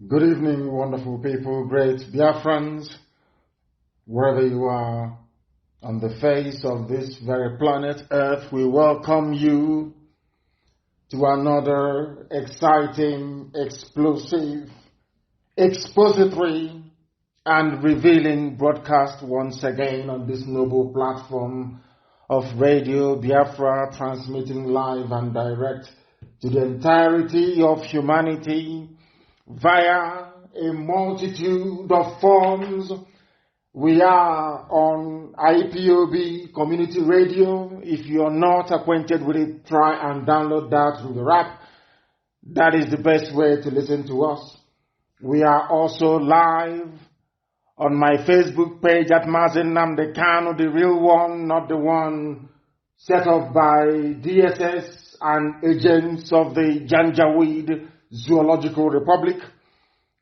Good evening, wonderful people, great Biafrans, wherever you are on the face of this very planet Earth. We welcome you to another exciting, explosive, expository, and revealing broadcast once again on this noble platform of Radio Biafra, transmitting live and direct to the entirety of humanity via a multitude of forms. We are on IPOB Community Radio. If you're not acquainted with it, try and download that through the app. That is the best way to listen to us. We are also live on my Facebook page at Mazi Nnamdi Kanu, the real one, not the one set up by DSS and agents of the Janjaweed Zoological Republic.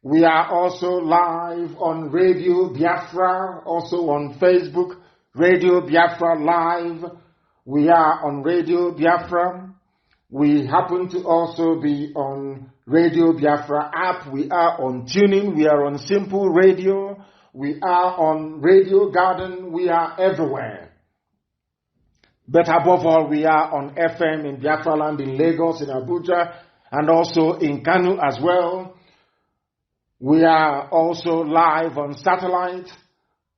We are also live on Radio Biafra, also on Facebook, Radio Biafra Live. We are on Radio Biafra. We happen to also be on Radio Biafra app. We are on Tuning. We are on Simple Radio. We are on Radio Garden. We are everywhere. But above all, we are on FM in Biafra land, in Lagos, in Abuja, and also in Kanu as well. We are also live on satellite.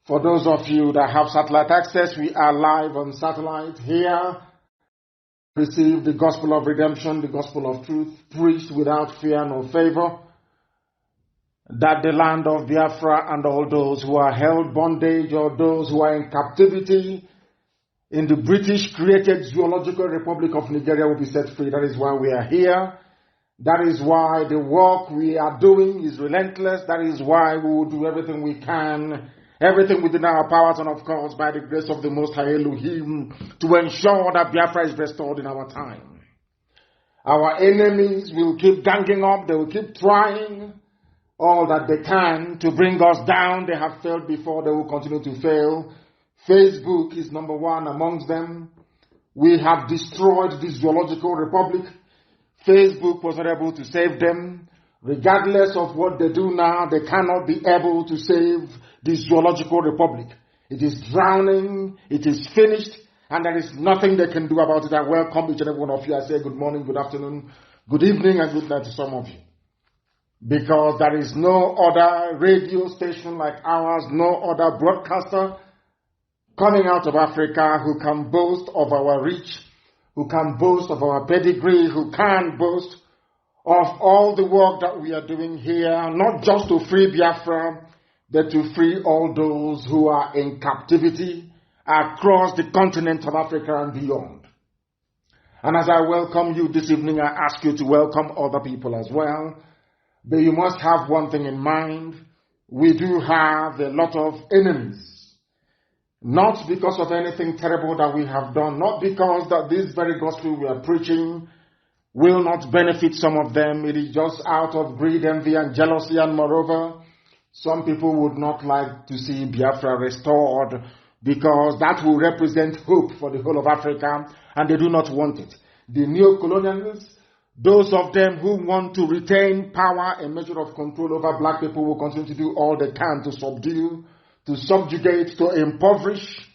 For those of you that have satellite access, we are live on satellite here. Receive the gospel of redemption, the gospel of truth, preached without fear nor favor, that the land of Biafra and all those who are held bondage or those who are in captivity in the British-created Zoological Republic of Nigeria will be set free. That is why we are here. That is why the work we are doing is relentless. That is why we will do everything we can, everything within our powers, and of course by the grace of the Most High Elohim, to ensure that Biafra is restored in our time. Our enemies will keep ganging up. They will keep trying all that they can to bring us down. They have failed before. They will continue to fail. Facebook is number one amongst them. We have destroyed the Zoological Republic. Facebook was not able to save them. Regardless of what they do now, they cannot be able to save the Zoological Republic. It is drowning, it is finished, and there is nothing they can do about it. I welcome each and every one of you. I say good morning, good afternoon, good evening, and good night to some of you. Because there is no other radio station like ours, no other broadcaster coming out of Africa who can boast of our reach, who can boast of our pedigree, who can boast of all the work that we are doing here, not just to free Biafra, but to free all those who are in captivity across the continent of Africa and beyond. And as I welcome you this evening, I ask you to welcome other people as well. But you must have one thing in mind. We do have a lot of enemies. Not because of anything terrible that we have done, not because that this very gospel we are preaching will not benefit some of them. It is just out of greed, envy, and jealousy. And moreover, some people would not like to see Biafra restored because that will represent hope for the whole of Africa, and they do not want it. The neo-colonialists, those of them who want to retain power and measure of control over black people, will continue to do all they can to subdue, to subjugate, to impoverish,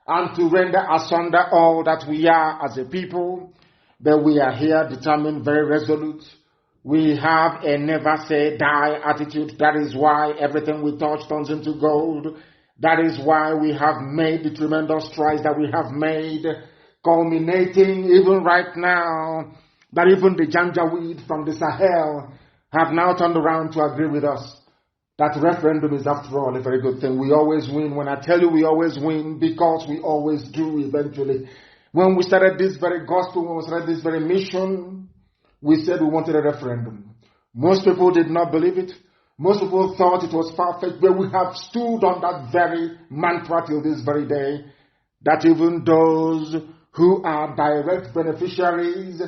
and to render asunder all that we are as a people. But we are here determined, very resolute. We have a never say die attitude. That is why everything we touch turns into gold. That is why we have made the tremendous strides that we have made, culminating even right now, that even the Janjaweed from the Sahel have now turned around to agree with us. That referendum is, after all, a very good thing. We always win. When I tell you we always win, because we always do eventually. When we started this very gospel, when we started this very mission, we said we wanted a referendum. Most people did not believe it. Most people thought it was far-fetched, but we have stood on that very mantra till this very day, that even those who are direct beneficiaries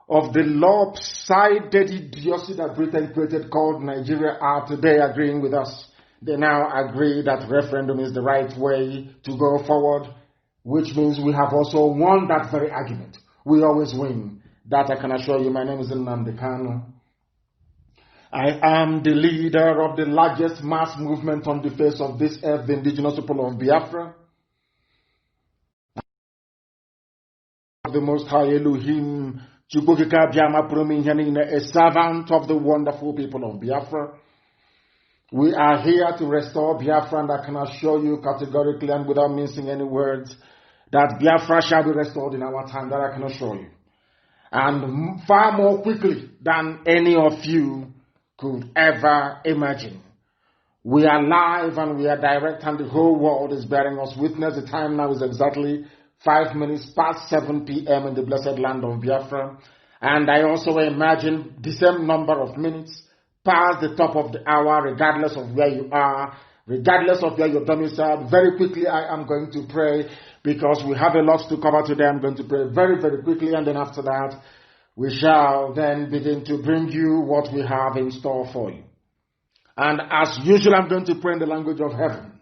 of the lopsided idiocy that Britain created called Nigeria are today agreeing with us. They now agree that referendum is the right way to go forward, which means we have also won that very argument. We always win. That I can assure you. My name is Nnamdi Kanu. I am the leader of the largest mass movement on the face of this earth, the indigenous people of Biafra. The Most High Elohim, a servant of the wonderful people of Biafra. We are here to restore Biafra, and I can assure you categorically and without mincing any words that Biafra shall be restored in our time, that I can assure you. And far more quickly than any of you could ever imagine. We are live and we are direct, and the whole world is bearing us witness. The time now is exactly 5 minutes past 7 p.m. in the blessed land of Biafra. And I also imagine the same number of minutes past the top of the hour, regardless of where you are, regardless of where you're domiciled. Very quickly, I am going to pray because we have a lot to cover today. I'm going to pray very, very quickly, and then after that, we shall then begin to bring you what we have in store for you. And as usual, I'm going to pray in the language of heaven.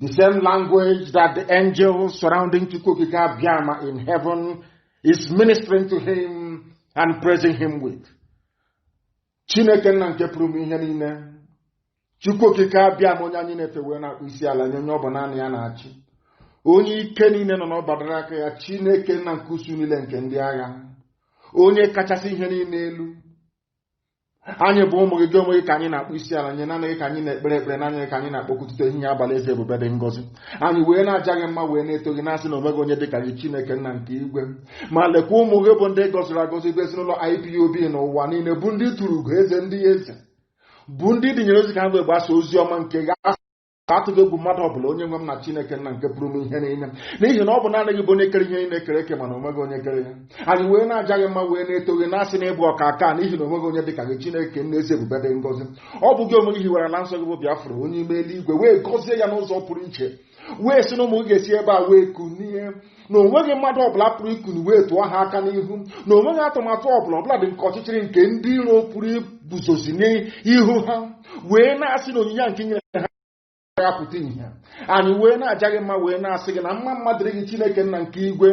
The same language that the angels surrounding Chukwukika Biama in heaven is ministering to him and praising him with. Chineke na nke pụrụ m ihe niile. Chukwukika Biama onye anyị na-efewe na isi ala nye onye ọ bụ naanị ya na-achị. Onye ike niile nọ n'ọbara aka ya, Chineke na nke usu niile nke ndị agha. Onye kachasị ihe niile elu. Anyị bụ ụmụ gị onwe gị ka anyị na-akpụ isi ala nye, naanị ka anyị na-ekpere ekpere, naanị ka anyị na-akpọkụtụte ihe abalị eze ebube dị ngọzi. Anyị wee na-aja gị mma, wee na-eto gị, na-asị na onweghị onye dịka gị, Chineke nna nke igwe. Ma lekwa ụmụ gị bụ ndị gọziri agọzi, bụ ezinụlọ IPOB n'ụwa niile, bụ ndị tụrụ ugo eze ndị eze, bụ ndị dịnyere ozi ka ha wee gbasa ozi ọma nke atụghị egwu mmadụ ọbụla, onye nwe m na Chineke nna nke pụrụ m ihe niile, n'ihi na ọ bụ naanị gị bụ onye kere ihe niile kere eke, mana onweghị onye kere ya. Anyị wee na-aja gị mma, wee na-eto gị, na-asị na ịbụ ọka aka, n'ihi na onweghị onye dịka gị, Chineke nna ezi ebube dị ngọzi. Ọ bụ gị onwe gị hiwere ala nsọ gị bụ Biafra, onye ime eluigwe, wee gọzie ya n'ụzọ pụrụ iche, wee sị na ụmụ gị ga-esi ebe a wee kunie, na onweghị mmadụ ọbụla pụrụ ikuni wee tụọ ha aka n'ihu, na onweghị atụmatụ ọbụla dị nke ọchịchịrị nke ndị iro pụrụ iguzozi n'ihu ha, wee na-asị na onyinye nke nyere ha apụta ihe. Anyị wee na-aja gị mma, wee na-asị gị na mma mmadụ dịrị gị, Chineke nna nke igwe,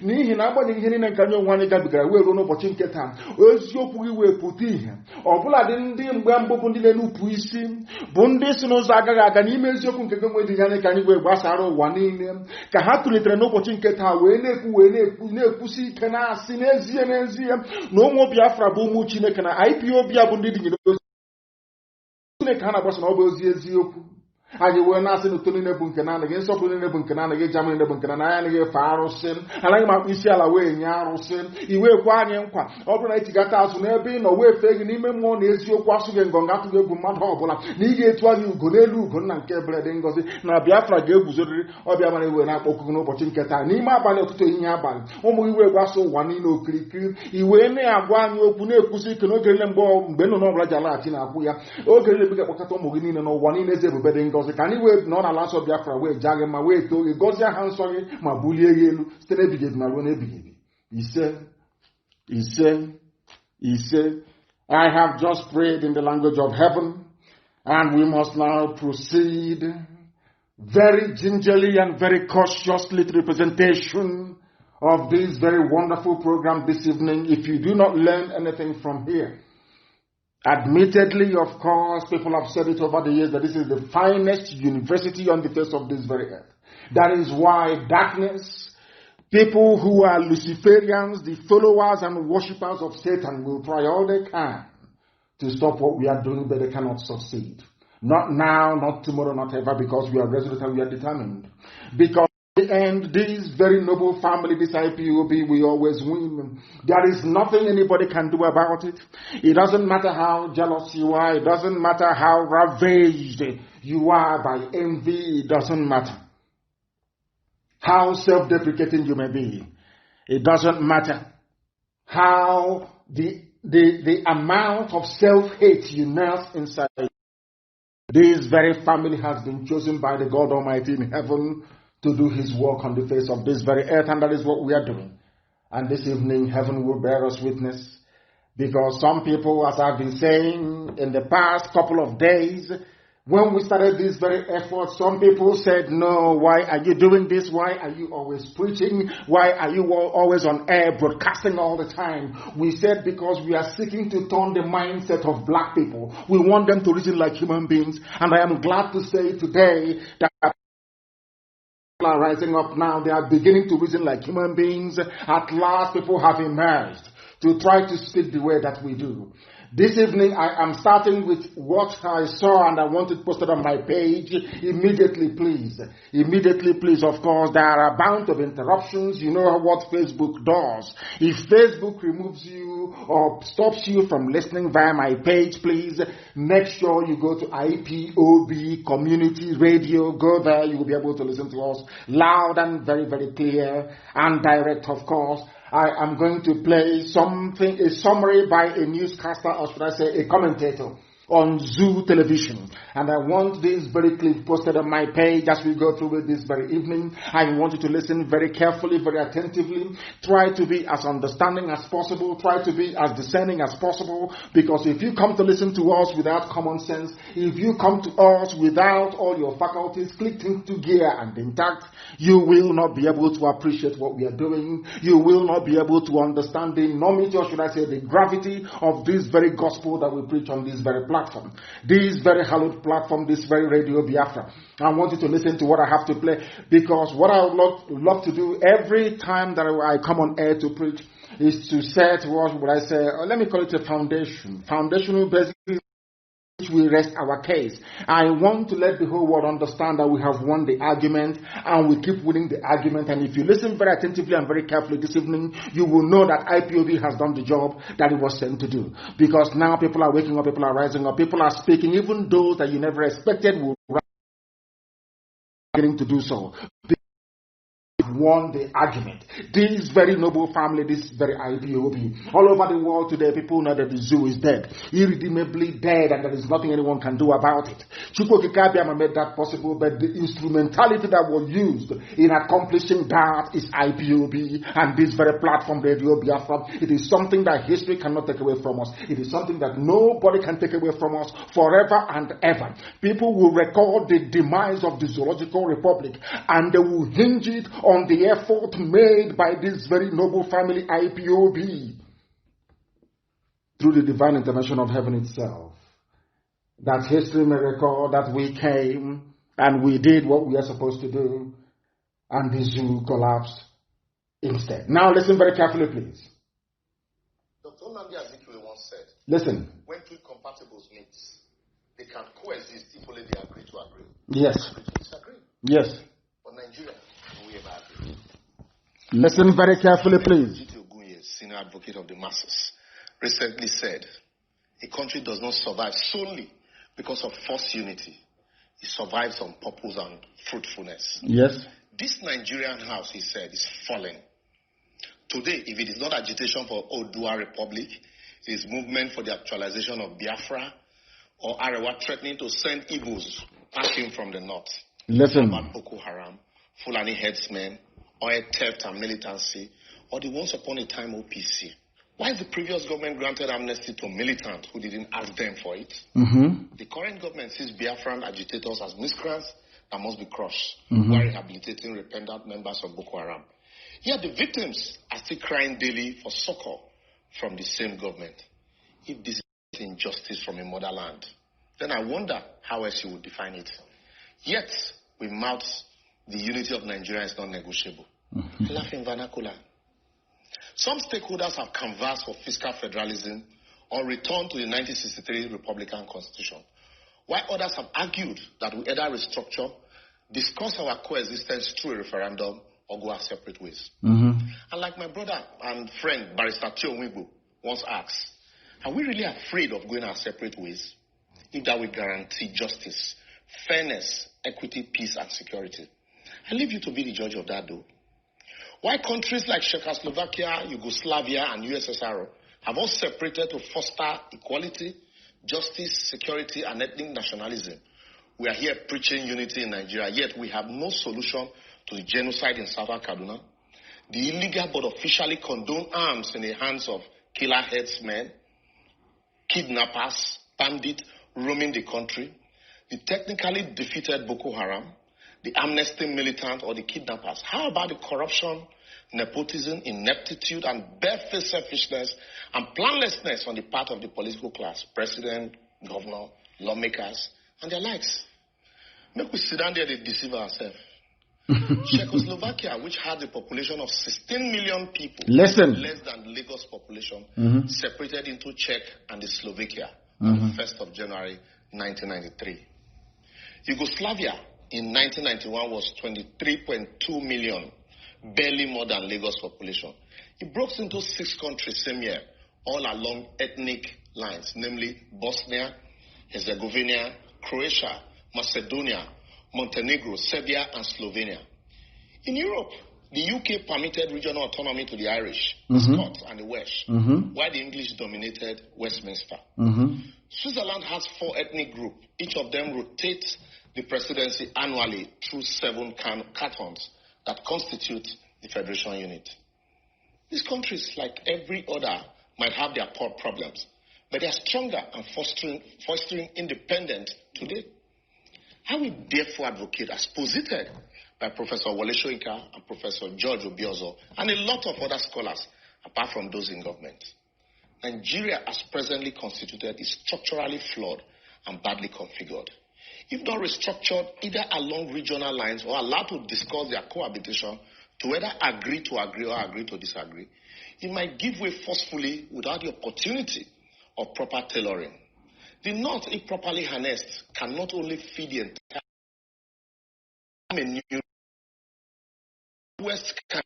n'ihi na agbanyeghị ihe niile nke anyị onwe anyị gabigara wee ruo n'ụbọchị nke taa, eziokwu gị wee pụta ihe. Ọbụla dị ndị mgbe mbụ bụ ndị na-enupụ isi, bụ ndị si n'ụzọ agaghị aga n'ime eziokwu nke gị onwe dị anyị, ka anyị wee gbasara ụwa niile, ka ha tụlitere n'ụbọchị nke taa wee na-ekwusi ike, na-asị n'ezie na ụmụ Biafra bụ ụmụ Chineke, na IPOB ya bụ ndị dịnyere ozi Chineke ha na-agbasa na ọ bụ ozi eziokwu. Anyị wee na-asị na uto niile bụ nke na-anaghị, nsọpụrụ niile bụ nke na-anaghị, jama niile bụ nke na-anaghị, anaghị efe arụsị, anaghị m akpụ isi ala wee nye arụsị. Iwe kwa anyị nkwa, ọ bụrụ na itigata azụ n'ebe ị nọ wee fee gị n'ime mmụọ na eziokwu, asụ gị ngọngọ, atụghị egwu mmadụ ọbụla, na ị ga-etu anyị ugo n'elu ugo nna nke ebere dị ngọzi, na Biafra ga-eguzoriri. Ọbịa mara iwe na-akpọkụ gị n'ụbọchị nke taa, n'ime abalị, ụtụtụ, ehihie, abalị, ụmụ iwe gwasị ụwa niile okirikiri. Iwe na-agwa anyị okwu, na-ekwusi ike n'oge niile mgbe nnụnụ ọbụla ji alaghachi na-akwụ ya, oge niile ebe ga-akpọkọta ụmụ gị niile n'ụwa niile eze ebube dị ngọzi, ka anyị wee nọ n'ala nsọ Biafra wee jaa gị ma wee too gị, gọzie aha nsọ gị ma bulie gị elu site n'ebighị ebi ma ruo n'ebighị ebi. Ise. I have just prayed in the language of heaven, and we must now proceed very gingerly and very cautiously to the presentation of this very wonderful program this evening. If you do not learn anything from here, admittedly, of course, people have said it over the years that this is the finest university on the face of this very earth. That is why darkness, people who are Luciferians, the followers and worshippers of Satan, will try all they can to stop what we are doing, but they cannot succeed. Not now, not tomorrow, not ever, because we are resolute and we are determined. Because in the end, this very noble family, this IPOB, we always win. There is nothing anybody can do about it. It doesn't matter how jealous you are. It doesn't matter how ravaged you are by envy. It doesn't matter how self-deprecating you may be. It doesn't matter how the amount of self-hate you nurse inside. This very family has been chosen by the God Almighty in heaven to do his work on the face of this very earth, and that is what we are doing. And this evening, heaven will bear us witness, because some people, as I've been saying in the past couple of days, When we started this very effort, some people said, no, why are you doing this? Why are you always preaching? Why are you always on air broadcasting all the time? We said because we are seeking to turn the mindset of black people. We want them to reason like human beings. And I am glad to say today that people are rising up now. They are beginning to reason like human beings. At last, people have emerged to try to speak the way that we do. This evening, I am starting with what I saw and I want it posted on my page. Immediately, please. Immediately, please. Of course, there are a bound of interruptions. You know what Facebook does. If Facebook removes you or stops you from listening via my page, please make sure you go to IPOB Community Radio. Go there. You will be able to listen to us loud and very, very clear and direct, of course. I am going to play something, a summary by a newscaster, or should I say a commentator, on Zoo Television. And I want this very clip posted on my page as we go through it this very evening. I want you to listen very carefully, very attentively. Try to be as understanding as possible. Try to be as discerning as possible. Because if you come to listen to us without common sense, if you come to us without all your faculties clicked into gear and intact, you will not be able to appreciate what we are doing. You will not be able to understand the enormity, or should I say the gravity of this very gospel that we preach on this very platform. This very hallowed platform, this very Radio Biafra. I want you to listen to what I have to play, because what I would love to do every time that I come on air to preach is to set, what would I say, let me call it a foundation. Foundational basically we rest our case. I want to let the whole world understand that we have won the argument and we keep winning the argument. And if you listen very attentively and very carefully this evening, you will know that IPOB has done the job that it was sent to do. Because now people are waking up, people are rising up, people are speaking, even those that you never expected will beginning to do so. Won the argument. This very noble family, this very IPOB, all over the world today, people know that the zoo is dead, irredeemably dead, and there is nothing anyone can do about it. Chukwokikabiama made that possible, but the instrumentality that was used in accomplishing that is IPOB and this very platform, Radio Biafra. It is something that history cannot take away from us. It is something that nobody can take away from us forever and ever. People will record the demise of the Zoological Republic and they will hinge it on the effort made by this very noble family IPOB through the divine intervention of heaven itself. That history may record that we came and we did what we are supposed to do and the zoo collapsed instead. Now listen very carefully, please. Dr. Nnamdi Kanu once said, listen. When two incompatibles meet, they can coexist if only they agree to agree. Yes. Agree to disagree. Yes. But Nigeria, we have agreed. Listen very carefully, please. Senior advocate of the masses, recently said, a country does not survive solely because of forced unity. It survives on purpose and fruitfulness. Yes. This Nigerian house, he said, is falling. Today, if it is not agitation for Odua Republic, it is movement for the actualization of Biafra, or Arewa threatening to send Igbos packing from the north. Listen. About Boko Haram, Fulani headsmen, oil theft and militancy, or the once upon a time OPC. Why is the previous government granted amnesty to militants who didn't ask them for it? Mm-hmm. The current government sees Biafran agitators as miscreants that must be crushed, mm-hmm. while rehabilitating repentant members of Boko Haram. Yet the victims are still crying daily for succor from the same government. If this is injustice from a motherland, then I wonder how else you would define it. Yet, we mouth the unity of Nigeria is not negotiable. Mm-hmm. Laughing vernacular. Some stakeholders have canvassed for fiscal federalism or return to the 1963 Republican Constitution, while others have argued that we either restructure, discuss our coexistence through a referendum, or go our separate ways. Mm-hmm. And like my brother and friend, Barrister Tio Nwigbo, once asked, are we really afraid of going our separate ways if that will guarantee justice, fairness, equity, peace, and security? I leave you to be the judge of that, though. Why countries like Czechoslovakia, Yugoslavia, and USSR have all separated to foster equality, justice, security, and ethnic nationalism, we are here preaching unity in Nigeria, yet we have no solution to the genocide in Southern Kaduna, the illegal but officially condoned arms in the hands of killer headsmen, kidnappers, bandits roaming the country, the technically defeated Boko Haram, the amnesty militant, or the kidnappers? How about the corruption, nepotism, ineptitude, and barefaced selfishness and planlessness on the part of the political class, president, governor, lawmakers, and their likes? Make we sit down there and deceive ourselves. Czechoslovakia, which had a population of 16 million people, less than Lagos population, separated into Czech and the Slovakia on the 1st of January 1993. Yugoslavia in 1991 was 23.2 million, barely more than Lagos population. It broke into 6 countries same year, all along ethnic lines, namely Bosnia, Herzegovina, Croatia, Macedonia, Montenegro, Serbia, and Slovenia. In Europe, the UK permitted regional autonomy to the Irish, the Scots, and the Welsh, while the English dominated Westminster. Switzerland has 4 ethnic groups. Each of them rotates the presidency annually through 7 cantons that constitute the federation unit. These countries, like every other, might have their problems, but they are stronger and fostering independence today. I will therefore advocate, as posited by Professor Wole Soyinka and Professor George Obiozo and a lot of other scholars, apart from those in government. Nigeria, as presently constituted, is structurally flawed and badly configured. If not restructured either along regional lines or allowed to discuss their cohabitation to whether agree to agree or agree to disagree, it might give way forcefully without the opportunity of proper tailoring. The North, if properly harnessed, can not only feed the entire West can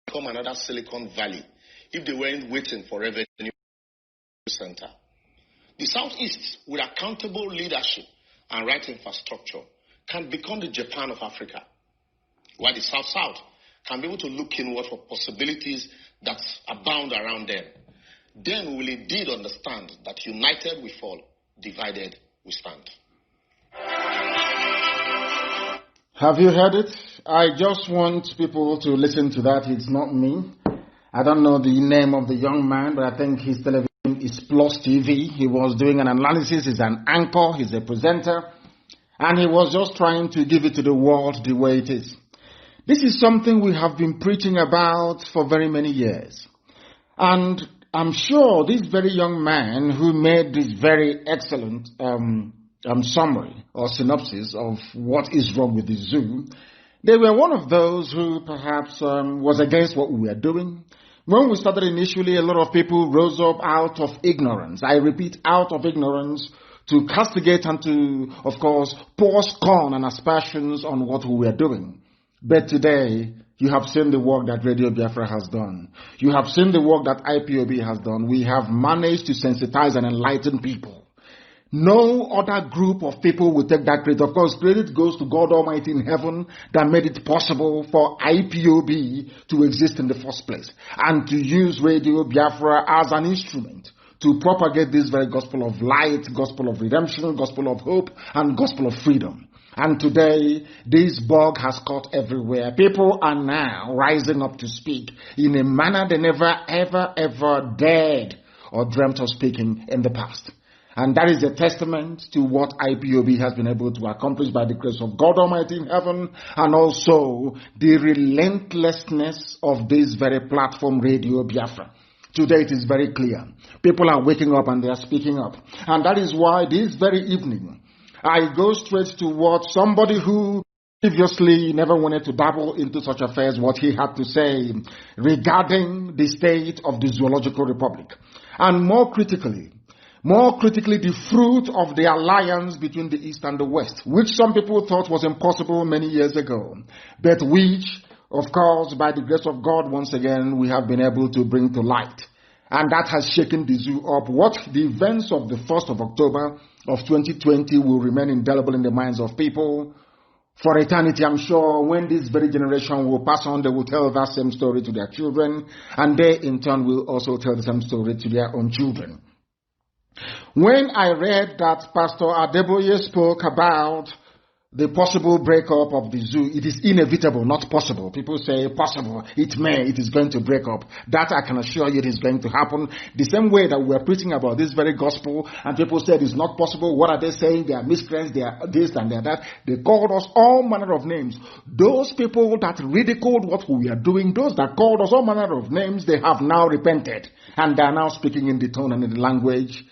become another Silicon Valley if they weren't waiting for revenue center. The Southeast, with accountable leadership and right infrastructure, can become the Japan of Africa, while the South-South can be able to look inward for possibilities that abound around them. Then we will indeed understand that united we fall, divided we stand. Have you heard it? I just want people to listen to that. It's not me. I don't know the name of the young man, but I think his television is Plus TV. He was doing an analysis. He's an anchor. He's a presenter. And he was just trying to give it to the world the way it is. This is something we have been preaching about for very many years. And I'm sure this very young man who made this very excellent summary or synopsis of what is wrong with the zoo, they were one of those who perhaps was against what we were doing. When we started initially, a lot of people rose up out of ignorance. I repeat, out of ignorance, to castigate and to, of course, pour scorn and aspersions on what we were doing. But today, you have seen the work that Radio Biafra has done. You have seen the work that IPOB has done. We have managed to sensitize and enlighten people. No other group of people will take that credit. Of course, credit goes to God Almighty in heaven that made it possible for IPOB to exist in the first place and to use Radio Biafra as an instrument to propagate this very gospel of light, gospel of redemption, gospel of hope, and gospel of freedom. And today, this bug has caught everywhere. People are now rising up to speak in a manner they never, ever dared or dreamt of speaking in the past. And that is a testament to what IPOB has been able to accomplish by the grace of God Almighty in heaven, and also the relentlessness of this very platform, Radio Biafra. Today it is very clear. People are waking up and they are speaking up. And that is why this very evening, I go straight to what somebody who previously never wanted to dabble into such affairs, what he had to say regarding the state of the Zoological Republic. And more critically, the fruit of the alliance between the East and the West, which some people thought was impossible many years ago, but which, of course, by the grace of God, once again, we have been able to bring to light. And that has shaken the zoo up. What the events of the 1st of October of 2020 will remain indelible in the minds of people for eternity. I'm sure when this very generation will pass on, they will tell that same story to their children, and they in turn will also tell the same story to their own children. When I read that Pastor Adeboye spoke about the possible breakup of the zoo. It is inevitable, not possible. People say possible, it is going to break up. That I can assure you it is going to happen. The same way that we are preaching about this very gospel and people said it's not possible. What are they saying? They are miscreants, they are this and they are that. They called us all manner of names. Those people that ridiculed what we are doing, those that called us all manner of names, they have now repented. And they are now speaking in the tone and in the language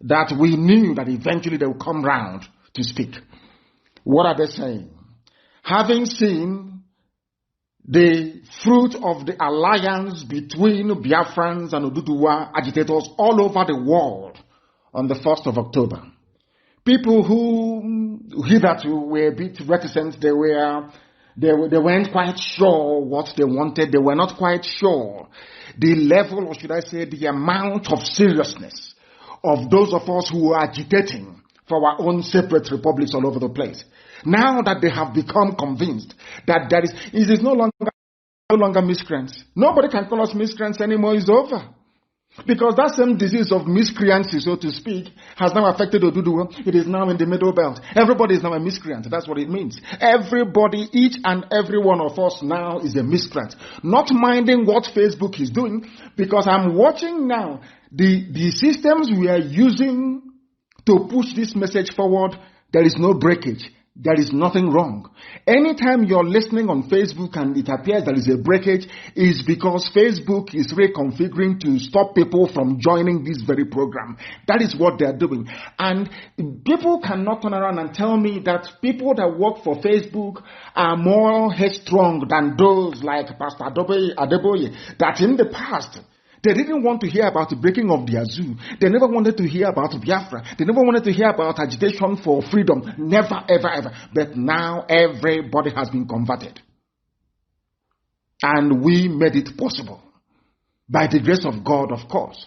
that we knew that eventually they will come round to speak. What are they saying? Having seen the fruit of the alliance between Biafrans and Oduduwa agitators all over the world on the 1st of October, people who hitherto were a bit reticent, they weren't quite sure what they wanted, they were not quite sure the level, or should I say the amount of seriousness of those of us who are agitating for our own separate republics all over the place. Now that they have become convinced that it is no longer miscreants. Nobody can call us miscreants anymore. It's over. Because that same disease of miscreancy, so to speak, has now affected Oduduwa. It is now in the middle belt. Everybody is now a miscreant. That's what it means. Everybody, each and every one of us now is a miscreant. Not minding what Facebook is doing, because I'm watching now the systems we are using to push this message forward. There is no breakage. There is nothing wrong. Anytime you're listening on Facebook and it appears there is a breakage, is because Facebook is reconfiguring to stop people from joining this very program. That is what they're doing. And people cannot turn around and tell me that people that work for Facebook are more headstrong than those like Pastor Adeboye, that in the past, they didn't want to hear about the breaking of the zoo. They never wanted to hear about Biafra. They never wanted to hear about agitation for freedom. Never, ever, ever. But now everybody has been converted. And we made it possible. By the grace of God, of course.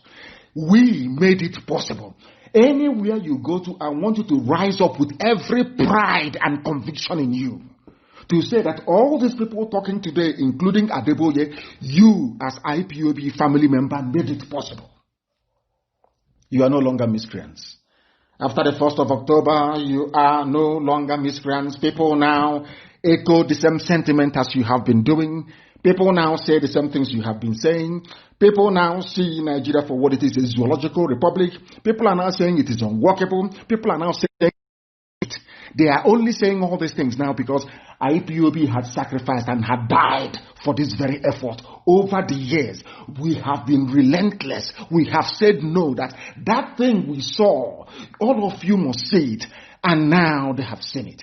We made it possible. Anywhere you go to, I want you to rise up with every pride and conviction in you. To say that all these people talking today, including Adeboye, you as IPOB family member made it possible. You are no longer miscreants. After the 1st of October, you are no longer miscreants. People now echo the same sentiment as you have been doing. People now say the same things you have been saying. People now see Nigeria for what it is, a zoological republic. People are now saying it is unworkable. People are now saying they are only saying all these things now because IPOB had sacrificed and had died for this very effort. Over the years, we have been relentless. We have said no, that thing we saw, all of you must see it. And now they have seen it.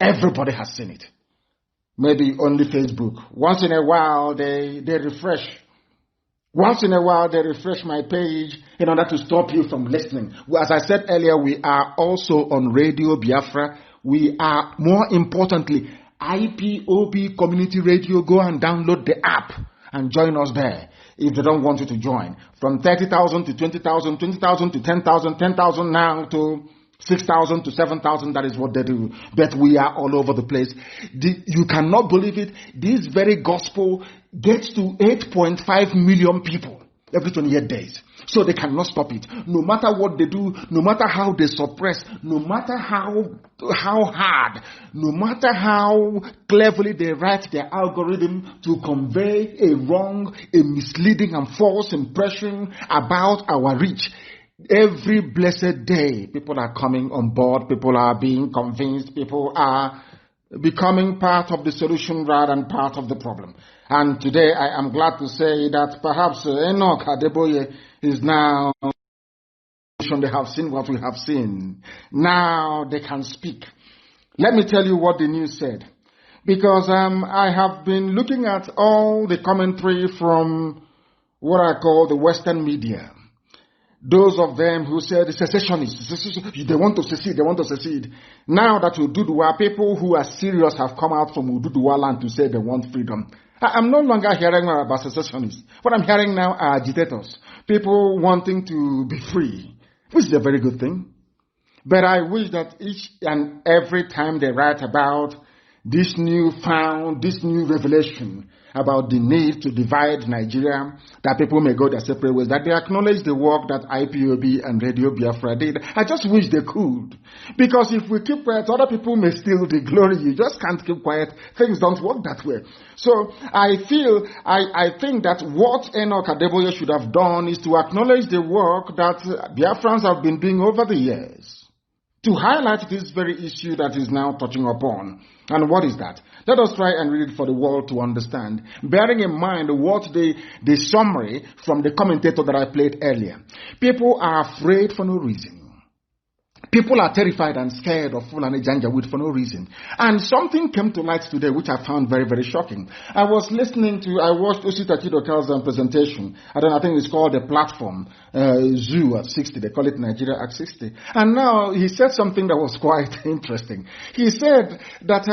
Everybody has seen it. Maybe only Facebook. Once in a while, they refresh. Once in a while, they refresh my page in order to stop you from listening. As I said earlier, we are also on Radio Biafra. We are, more importantly, IPOB Community Radio. Go and download the app and join us there if they don't want you to join. From 30,000 to 20,000, 20,000 to 10,000, 10,000 now to 6,000 to 7,000, that is what they do. But we are all over the place. You cannot believe it. This very gospel gets to 8.5 million people every 28 days. So they cannot stop it. No matter what they do, no matter how they suppress, no matter how hard, no matter how cleverly they write their algorithm to convey a wrong, a misleading and false impression about our reach. Every blessed day, people are coming on board, people are being convinced, people are becoming part of the solution rather than part of the problem. And today I am glad to say that perhaps Enoch Adeboye is now, they have seen what we have seen. Now they can speak. Let me tell you what the news said. Because I have been looking at all the commentary from what I call the Western media. Those of them who said secessionists, they want to secede. Now that Oduduwa, people who are serious have come out from Oduduwa land to say they want freedom. I'm no longer hearing about secessionists. What I'm hearing now are agitators. People wanting to be free, which is a very good thing. But I wish that each and every time they write about this new revelation about the need to divide Nigeria, that people may go their separate ways, that they acknowledge the work that IPOB and Radio Biafra did. I just wish they could. Because if we keep quiet, other people may steal the glory. You just can't keep quiet. Things don't work that way. So I think that what Enoch Adeboye should have done is to acknowledge the work that Biafrans have been doing over the years, to highlight this very issue that is now touching upon. And what is that? Let us try and read it for the world to understand, bearing in mind what the summary from the commentator that I played earlier. People are afraid for no reason. People are terrified and scared of Fulani Janjaweed for no reason. And something came to light today which I found very, very shocking. I watched Osita Chidokal's presentation. I think it's called The Platform, Zoo at 60. They call it Nigeria at 60. And now he said something that was quite interesting. He said that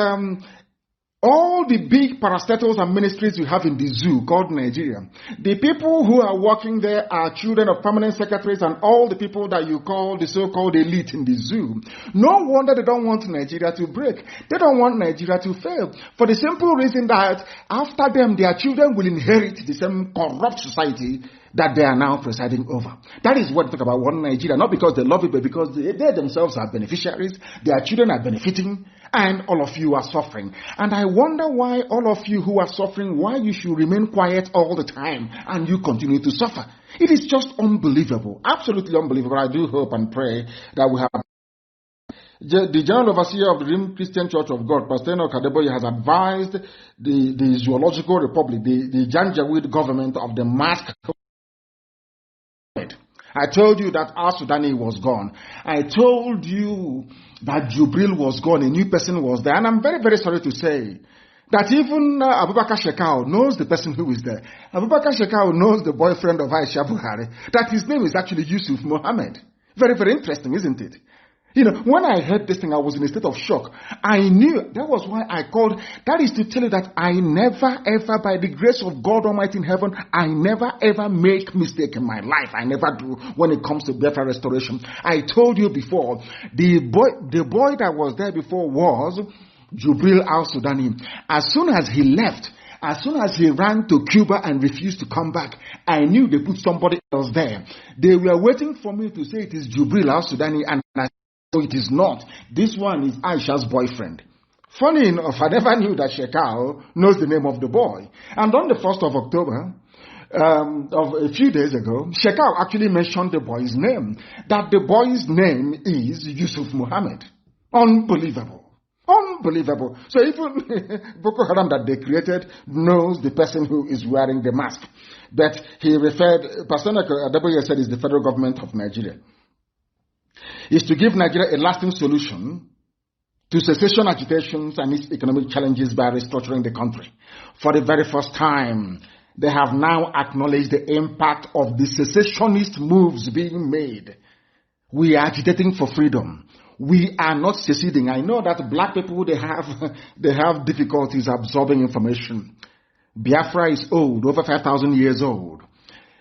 all the big parastatals and ministries you have in the zoo called Nigeria, the people who are working there are children of permanent secretaries and all the people that you call the so-called elite in the zoo. No wonder they don't want Nigeria to break. They don't want Nigeria to fail. For the simple reason that after them, their children will inherit the same corrupt society that they are now presiding over. That is what they talk about one Nigeria, not because they love it, but because they themselves are beneficiaries, their children are benefiting, and all of you are suffering. And I wonder why all of you who are suffering, why you should remain quiet all the time and you continue to suffer. It is just unbelievable, absolutely unbelievable. I do hope and pray that we have. The General Overseer of the Redeemed Christian Church of God, Pastor Enoch Adeboye, has advised the Zoological Republic, the Janjaweed government of the mask. I told you that Al-Sudani was gone. I told you that Jubril was gone. A new person was there. And I'm very, very sorry to say that even Abubakar Shekau knows the person who is there. Abubakar Shekau knows the boyfriend of Aisha Buhari, that his name is actually Yusuf Mohammed. Very, very interesting, isn't it? You know, when I heard this thing, I was in a state of shock. I knew, that was why I called. That is to tell you that I never ever, by the grace of God Almighty in heaven, I never ever make mistake in my life. I never do when it comes to Biafra restoration. I told you before, the boy that was there before was Jubril Al-Sudani. As soon as he left, as soon as he ran to Cuba and refused to come back, I knew they put somebody else there. They were waiting for me to say it is Jubril Al-Sudani, and I so it is not. This one is Aisha's boyfriend. Funny enough, I never knew that Shekau knows the name of the boy. And on the 1st of October, of a few days ago, Shekau actually mentioned the boy's name. That the boy's name is Yusuf Mohammed. Unbelievable. Unbelievable. So even Boko Haram that they created knows the person who is wearing the mask. But he referred, Pastor Adeboye said, is the federal government of Nigeria. Is to give Nigeria a lasting solution to secession agitations and its economic challenges by restructuring the country. For the very first time, they have now acknowledged the impact of the secessionist moves being made. We are agitating for freedom. We are not seceding. I know that black people, they have difficulties absorbing information. Biafra is old, over 5,000 years old.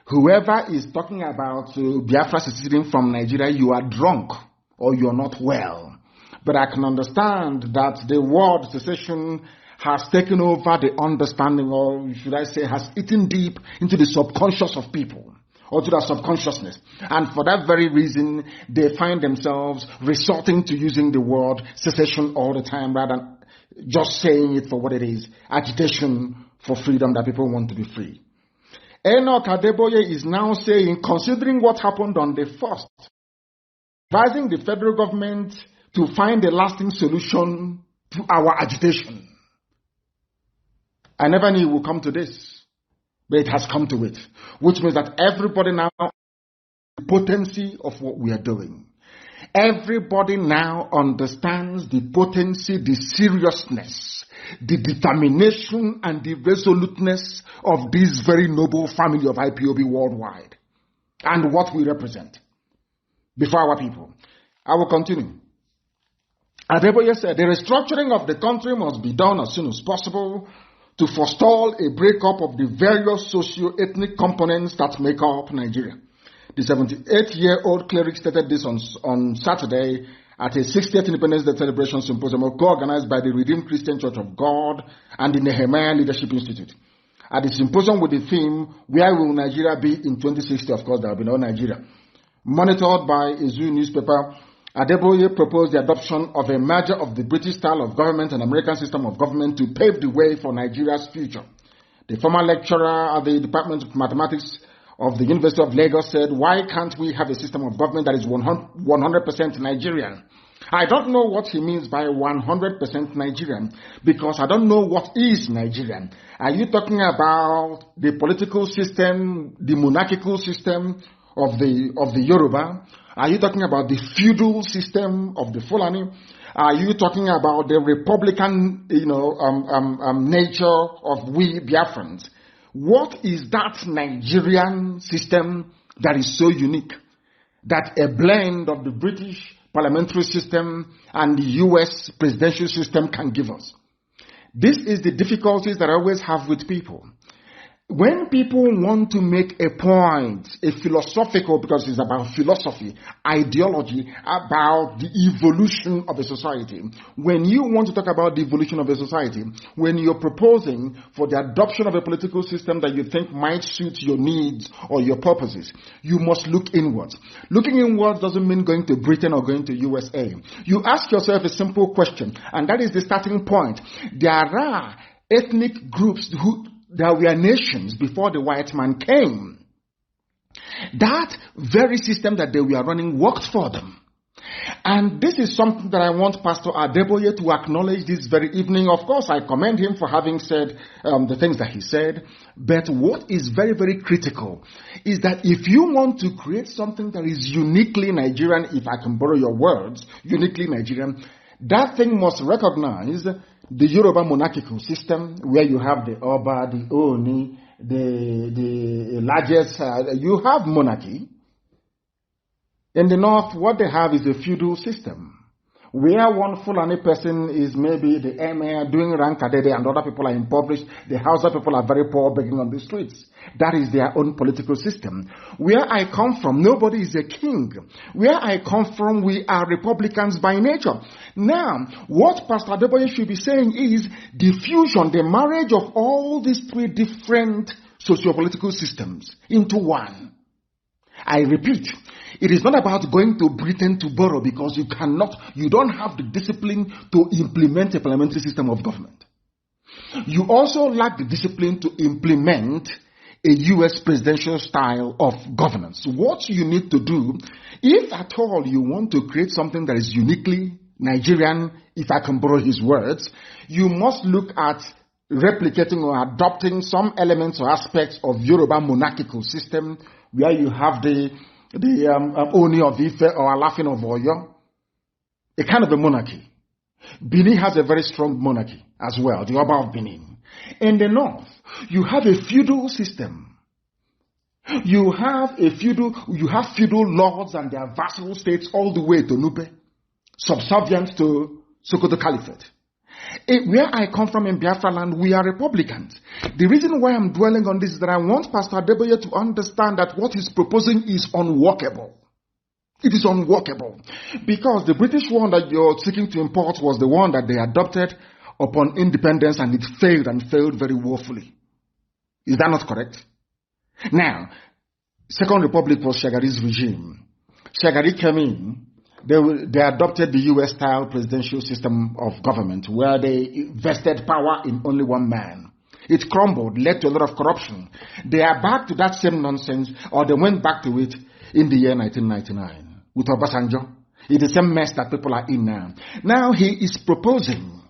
Whoever is talking about Biafra seceding from Nigeria, you are drunk or you are not well. But I can understand that the word secession has taken over the understanding, or should I say has eaten deep into the subconscious of people, or to their subconsciousness. And for that very reason, they find themselves resorting to using the word secession all the time rather than just saying it for what it is, agitation for freedom, that people want to be free. Enoch Adeboye is now saying, considering what happened on the 1st, advising the federal government to find a lasting solution to our agitation. I never knew it would come to this, but it has come to it, which means that everybody now knows the potency of what we are doing. Everybody now understands the potency, the seriousness, the determination and the resoluteness of this very noble family of IPOB worldwide and what we represent before our people. I will continue. Adeboye said, the restructuring of the country must be done as soon as possible to forestall a breakup of the various socio-ethnic components that make up Nigeria. The 78-year-old cleric stated this on Saturday at a 60th Independence Day Celebration Symposium co-organized by the Redeemed Christian Church of God and the Nehemiah Leadership Institute. At the symposium with the theme, Where Will Nigeria Be in 2060? Of course, there will be no Nigeria. Monitored by a Zoo newspaper, Adeboye proposed the adoption of a merger of the British style of government and American system of government to pave the way for Nigeria's future. The former lecturer at the Department of Mathematics of the University of Lagos said, why can't we have a system of government that is 100% Nigerian? I don't know what he means by 100% Nigerian, because I don't know what is Nigerian. Are you talking about the political system, the monarchical system of the Yoruba? Are you talking about the feudal system of the Fulani? Are you talking about the republican, nature of we Biafrans? What is that Nigerian system that is so unique, that a blend of the British parliamentary system and the US presidential system can give us? This is the difficulties that I always have with people. When people want to make a point, a philosophical, because it's about philosophy, ideology, about the evolution of a society, when you want to talk about the evolution of a society, when you're proposing for the adoption of a political system that you think might suit your needs or your purposes, you must look inwards. Looking inwards doesn't mean going to Britain or going to USA. You ask yourself a simple question, and that is the starting point. There are ethnic groups there were nations before the white man came. That very system that they were running worked for them. And this is something that I want Pastor Adeboye to acknowledge this very evening. Of course, I commend him for having said the things that he said. But what is very, very critical is that if you want to create something that is uniquely Nigerian, if I can borrow your words, uniquely Nigerian, that thing must recognize the Yoruba monarchical system, where you have the Oba, the Oni, the largest, you have monarchy. In the north, what they have is a feudal system, where one Fulani person is maybe the emir doing rankadede and other people are impoverished. The Hausa people are very poor, begging on the streets. That is their own political system. Where I come from, nobody is a king. Where I come from, we are Republicans by nature. Now, what Pastor Adeboye should be saying is the fusion, the marriage of all these three different socio-political systems into one. I repeat, it is not about going to Britain to borrow, because you don't have the discipline to implement a parliamentary system of government. You also lack the discipline to implement a US presidential style of governance. What you need to do, if at all you want to create something that is uniquely Nigerian, if I can borrow his words, you must look at replicating or adopting some elements or aspects of Yoruba monarchical system, where you have the Oni of Ife or Alafin of Oyo, a kind of a monarchy. Benin has a very strong monarchy as well, the Oba of Benin. In the north, you have a feudal system. You have feudal lords and their vassal states all the way to Nupe, subservient to Sokoto Caliphate. Where I come from in Biafra land, we are Republicans. The reason why I'm dwelling on this is that I want Pastor Adeboye to understand that what he's proposing is unworkable. It is unworkable. Because the British one that you're seeking to import was the one that they adopted upon independence, and it failed very woefully. Is that not correct? Now, Second Republic was Shagari's regime. Shagari came in. They adopted the US-style presidential system of government, where they vested power in only one man. It crumbled, led to a lot of corruption. They are back to that same nonsense, or they went back to it in the year 1999 with Obasanjo. It's the same mess that people are in now. Now he is proposing,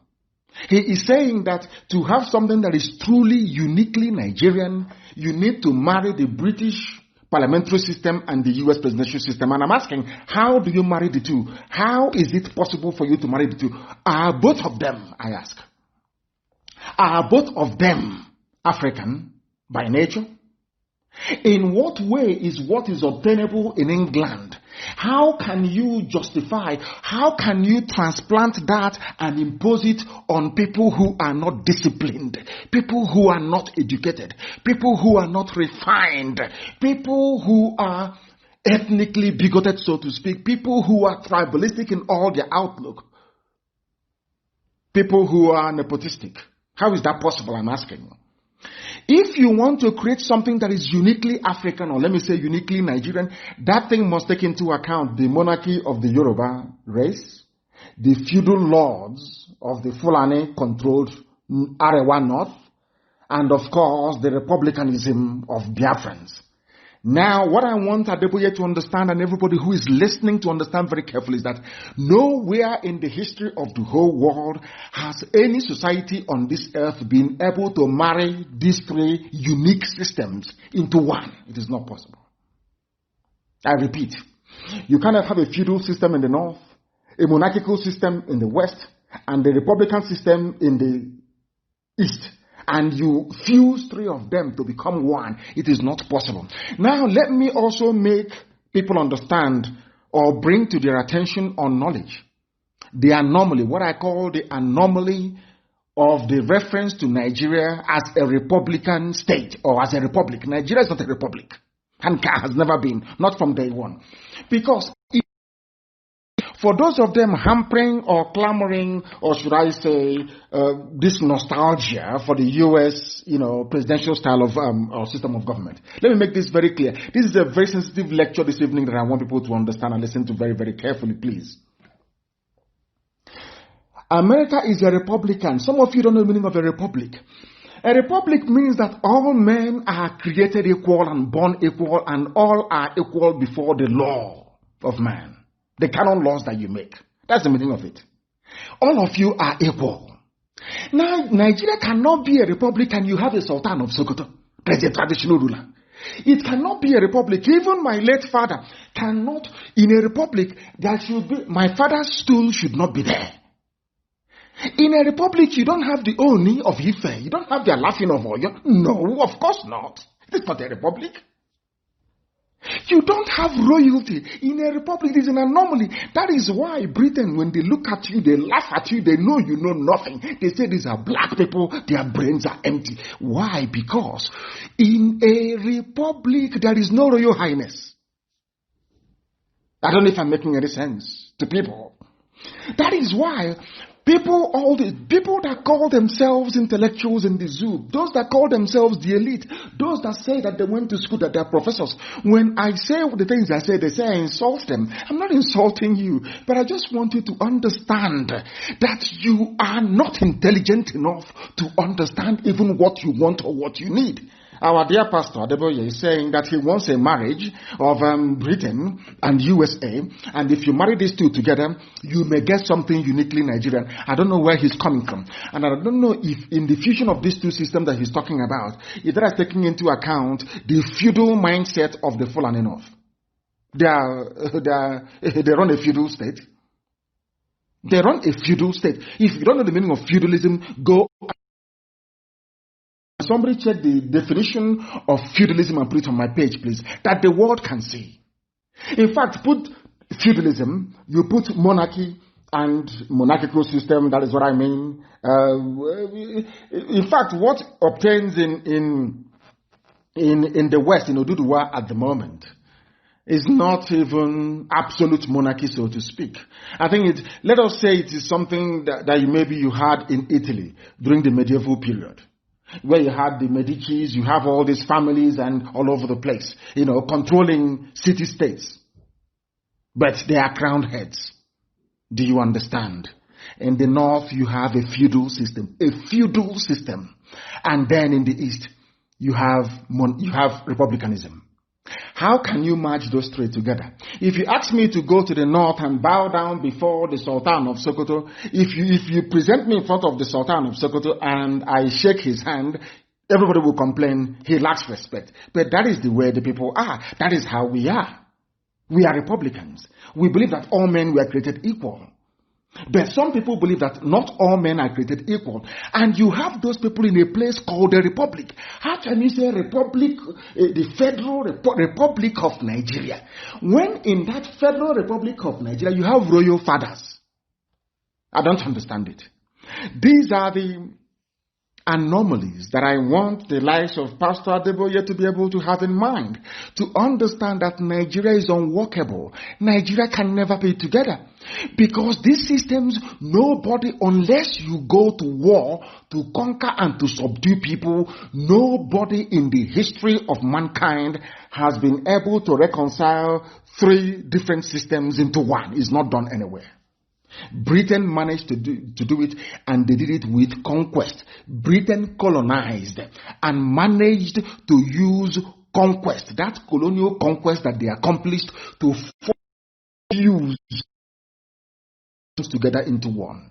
he is saying that to have something that is truly uniquely Nigerian, you need to marry the British parliamentary system and the US presidential system. And I'm asking, how do you marry the two? How is it possible for you to marry the two? Are both of them, I ask, are both of them African by nature? In what way is what is obtainable in England? How can you justify, how can you transplant that and impose it on people who are not disciplined, people who are not educated, people who are not refined, people who are ethnically bigoted, so to speak, people who are tribalistic in all their outlook, people who are nepotistic. How is that possible, I'm asking? If you want to create something that is uniquely African, or let me say uniquely Nigerian, that thing must take into account the monarchy of the Yoruba race, the feudal lords of the Fulani-controlled Arewa North, and of course the republicanism of Biafrans. Now, what I want Adeboye to understand, and everybody who is listening to understand very carefully, is that nowhere in the history of the whole world has any society on this earth been able to marry these three unique systems into one. It is not possible. I repeat, you cannot have a feudal system in the north, a monarchical system in the west, and a republican system in the east, and you fuse three of them to become one. It is not possible. Now, let me also make people understand or bring to their attention on knowledge the anomaly, what I call the anomaly of the reference to Nigeria as a republican state or as a republic. Nigeria is not a republic and has never been, not from day one. Because for those of them hampering or clamoring, or should I say, this nostalgia for the U.S., presidential style of or system of government. Let me make this very clear. This is a very sensitive lecture this evening that I want people to understand and listen to very, very carefully, please. America is a republican. Some of you don't know the meaning of a republic. A republic means that all men are created equal and born equal, and all are equal before the law of man. The canon laws that you make. That's the meaning of it. All of you are equal. Now, Nigeria cannot be a republic and you have a Sultan of Sokoto. That's a traditional ruler. It cannot be a republic. Even my late father cannot, in a republic, there should be, my father's stool should not be there. In a republic, you don't have the Oni of Ife. You don't have the Alafin of Oyo. No, of course not. It is not a republic. You don't have royalty. In a republic, it is an anomaly. That is why Britain, when they look at you, they laugh at you, they know you know nothing. They say these are black people, their brains are empty. Why? Because in a republic, there is no royal highness. I don't know if I'm making any sense to people. That is why all the people that call themselves intellectuals in the zoo, those that call themselves the elite, those that say that they went to school, that they're professors, when I say the things I say, they say I insult them. I'm not insulting you, but I just want you to understand that you are not intelligent enough to understand even what you want or what you need. Our dear pastor Adeboye is saying that he wants a marriage of Britain and USA, and if you marry these two together, you may get something uniquely Nigerian. I don't know where he's coming from, and I don't know if in the fusion of these two systems that he's talking about, if that is taking into account the feudal mindset of the Fulani North. They run a feudal state. They run a feudal state. If you don't know the meaning of feudalism, go. Somebody check the definition of feudalism and put it on my page, please, that the world can see. In fact, put feudalism, you put monarchy and monarchical system, that is what I mean. In fact, what obtains in the West, in Oduduwa at the moment, is not even absolute monarchy, so to speak. I think let us say it is something that maybe you had in Italy during the medieval period, where you had the Medicis, you have all these families and all over the place, controlling city-states. But they are crowned heads. Do you understand? In the north, you have a feudal system. And then in the east, you have republicanism. How can you match those three together? If you ask me to go to the north and bow down before the Sultan of Sokoto, if you present me in front of the Sultan of Sokoto and I shake his hand, everybody will complain he lacks respect. But that is the way the people are. That is how we are. We are Republicans. We believe that all men were created equal. But some people believe that not all men are created equal. And you have those people in a place called a republic. How can you say republic, the Federal Republic of Nigeria, when in that Federal Republic of Nigeria you have royal fathers? I don't understand it. These are the anomalies that I want the likes of Pastor Adeboye to be able to have in mind, to understand that Nigeria is unworkable. Nigeria can never be together. Because these systems, nobody, unless you go to war to conquer and to subdue people, nobody in the history of mankind has been able to reconcile three different systems into one. It's not done anywhere. Britain managed to do it, and they did it with conquest. Britain colonized and managed to use conquest, that colonial conquest that they accomplished, to fuse together into one.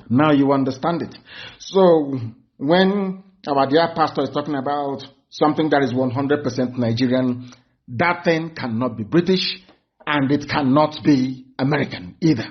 Now you understand it. So when our dear pastor is talking about something that is 100% Nigerian, that thing cannot be British, and it cannot be American either.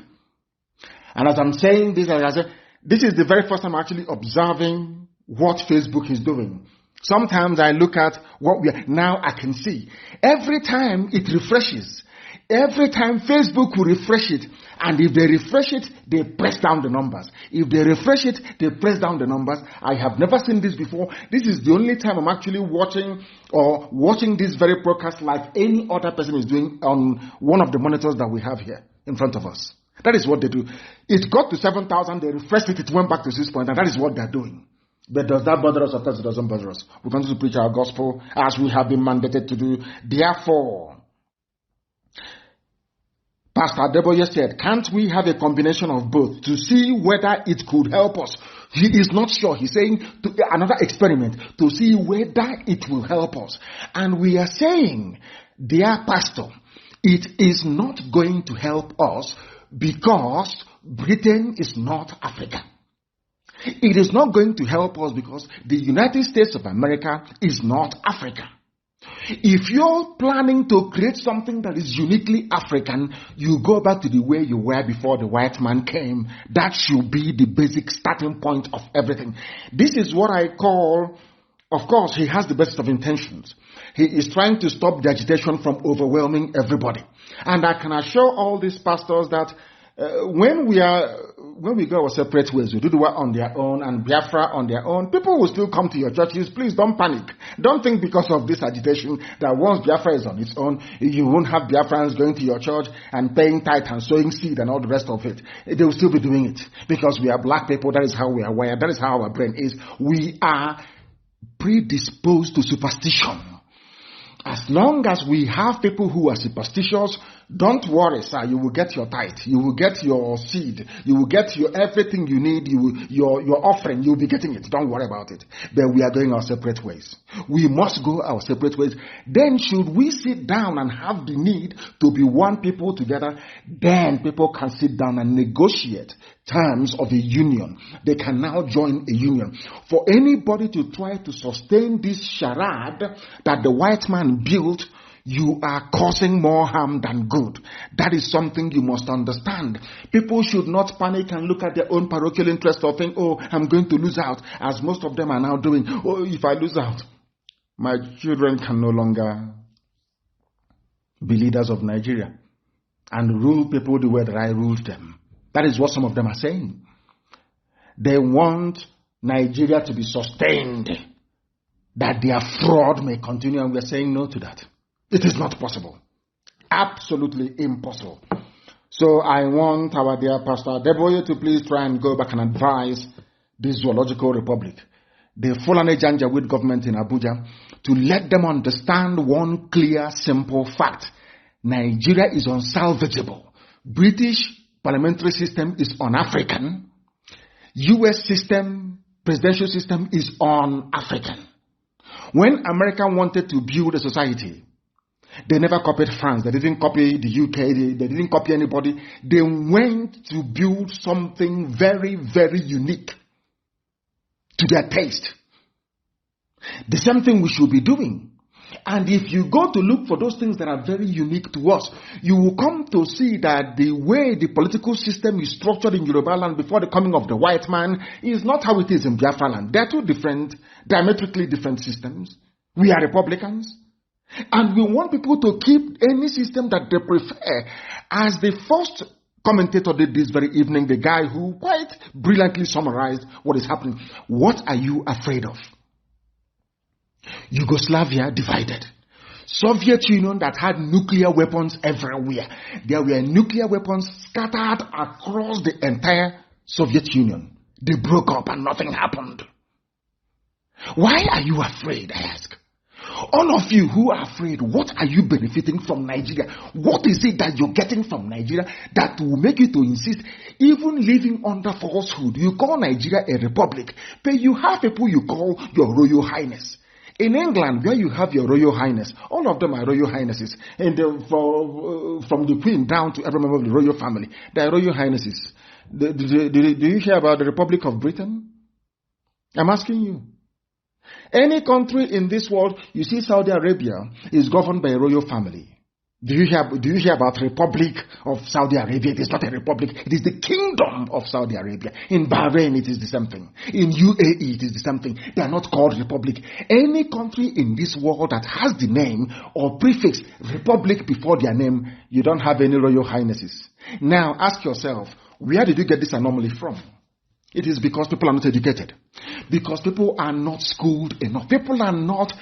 And as I'm saying this, as I say, this is the very first time I'm actually observing what Facebook is doing. Sometimes I look at what we are, now I can see. Every time it refreshes, every time Facebook will refresh it, and if they refresh it, they press down the numbers. If they refresh it, they press down the numbers. I have never seen this before. This is the only time I'm actually watching this very broadcast like any other person is doing on one of the monitors that we have here in front of us. That is what they do. It got to 7,000, they refreshed it, it went back to 6 points, and that is what they're doing. But does that bother us? Of course it doesn't bother us. We continue to preach our gospel as we have been mandated to do. Therefore, Pastor Adeboye said, can't we have a combination of both to see whether it could help us? He is not sure. He's saying another experiment to see whether it will help us. And we are saying, dear pastor, it is not going to help us because Britain is not Africa. It is not going to help us because the United States of America is not Africa. If you're planning to create something that is uniquely African, you go back to the way you were before the white man came. That should be the basic starting point of everything. This is what I call, of course, he has the best of intentions. He is trying to stop the agitation from overwhelming everybody. And I can assure all these pastors that when we go our separate ways, we do the work on their own and Biafra on their own, people will still come to your churches. Please don't panic. Don't think because of this agitation that once Biafra is on its own, you won't have Biafrans going to your church and paying tithe and sowing seed and all the rest of it. They will still be doing it because we are black people. That is how we are wired. That is how our brain is. We are predisposed to superstition. As long as we have people who are superstitious, don't worry, sir. You will get your tithe. You will get your seed. You will get your everything you need. Your offering. You will be getting it. Don't worry about it. But we are going our separate ways. We must go our separate ways. Then should we sit down and have the need to be one people together, then people can sit down and negotiate terms of a union. They can now join a union. For anybody to try to sustain this charade that the white man built, you are causing more harm than good. That is something you must understand. People should not panic and look at their own parochial interest or think, oh, I'm going to lose out, as most of them are now doing. Oh, if I lose out, my children can no longer be leaders of Nigeria and rule people the way that I ruled them. That is what some of them are saying. They want Nigeria to be sustained, that their fraud may continue, and we are saying no to that. It is not possible. Absolutely impossible. So I want our dear Pastor Adeboye to please try and go back and advise this zoological republic, the Fulani Janjaweed government in Abuja, to let them understand one clear, simple fact. Nigeria is unsalvageable. British parliamentary system is un-African. US system, presidential system is un-African. When America wanted to build a society, they never copied France. They didn't copy the UK. They didn't copy anybody. They went to build something very, very unique to their taste. The same thing we should be doing. And if you go to look for those things that are very unique to us, you will come to see that the way the political system is structured in Yoruba land before the coming of the white man is not how it is in Biafra land. They are two different, diametrically different systems. We are Republicans. And we want people to keep any system that they prefer as the first commentator did this very evening, the guy who quite brilliantly summarized what is happening. What are you afraid of? Yugoslavia divided. Soviet Union that had nuclear weapons everywhere. There were nuclear weapons scattered across the entire Soviet Union. They broke up and nothing happened. Why are you afraid, I ask? All of you who are afraid, what are you benefiting from Nigeria? What is it that you're getting from Nigeria that will make you to insist, even living under falsehood? You call Nigeria a republic, but you have people you call your Royal Highness. In England, where you have your Royal Highness, all of them are Royal Highnesses. And from the Queen down to every member of the Royal family, they are Royal Highnesses. Do you hear about the Republic of Britain? I'm asking you. Any country in this world, you see Saudi Arabia is governed by a royal family. Do you hear about Republic of Saudi Arabia? It is not a republic. It is the Kingdom of Saudi Arabia. In Bahrain, it is the same thing. In UAE, it is the same thing. They are not called republic. Any country in this world that has the name or prefix republic before their name, you don't have any royal highnesses. Now, ask yourself, where did you get this anomaly from? It is because people are not educated. Because people are not schooled enough. People are not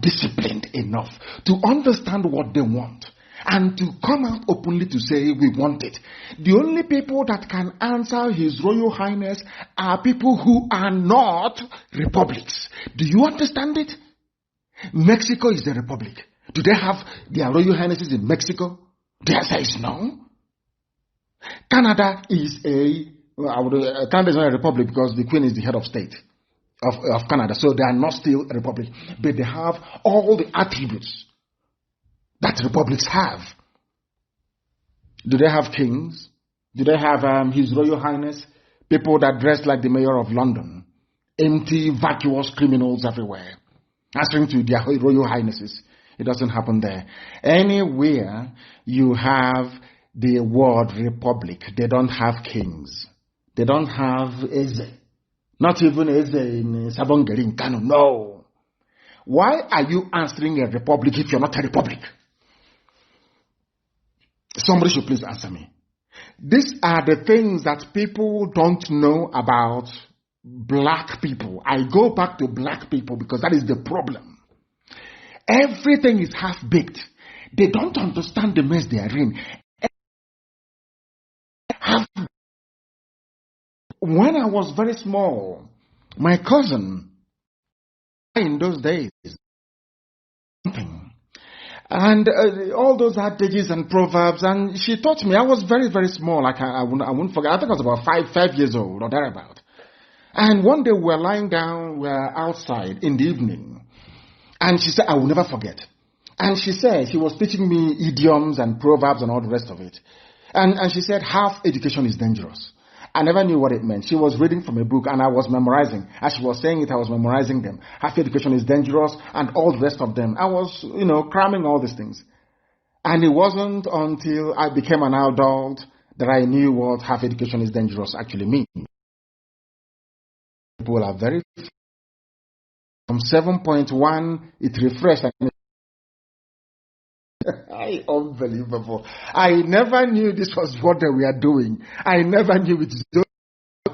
disciplined enough to understand what they want and to come out openly to say we want it. The only people that can answer His Royal Highness are people who are not republics. Do you understand it? Mexico is a republic. Do they have their Royal Highnesses in Mexico? The answer is no. Canada is Canada is not a republic because the Queen is the head of state of Canada, so they are not still a republic, but they have all the attributes that republics have. Do they have kings? Do they have His Royal Highness? People that dress like the mayor of London, empty, vacuous criminals everywhere, answering to their Royal Highnesses. It doesn't happen there. Anywhere you have the word republic, they don't have kings. They don't have Eze. Not even Eze in Sabongeri in Kanu. No. Why are you answering a republic if you're not a republic? Somebody should please answer me. These are the things that people don't know about black people. I go back to black people because that is the problem. Everything is half-baked. They don't understand the mess they are in. When I was very small, my cousin, in those days, and all those adages and proverbs, and she taught me. I was very, very small. Like I wouldn't forget. I think I was about 5 years old or thereabout. And one day we were lying down, we were outside in the evening, and she said, "I will never forget." And she said she was teaching me idioms and proverbs and all the rest of it. And she said, "Half education is dangerous." I never knew what it meant. She was reading from a book and I was memorizing. As she was saying it, I was memorizing them. Half education is dangerous and all the rest of them. I was, cramming all these things. And it wasn't until I became an adult that I knew what half education is dangerous actually means. People are very... From 7.1, it refreshed. Unbelievable. I never knew this was what they were doing. I never knew it.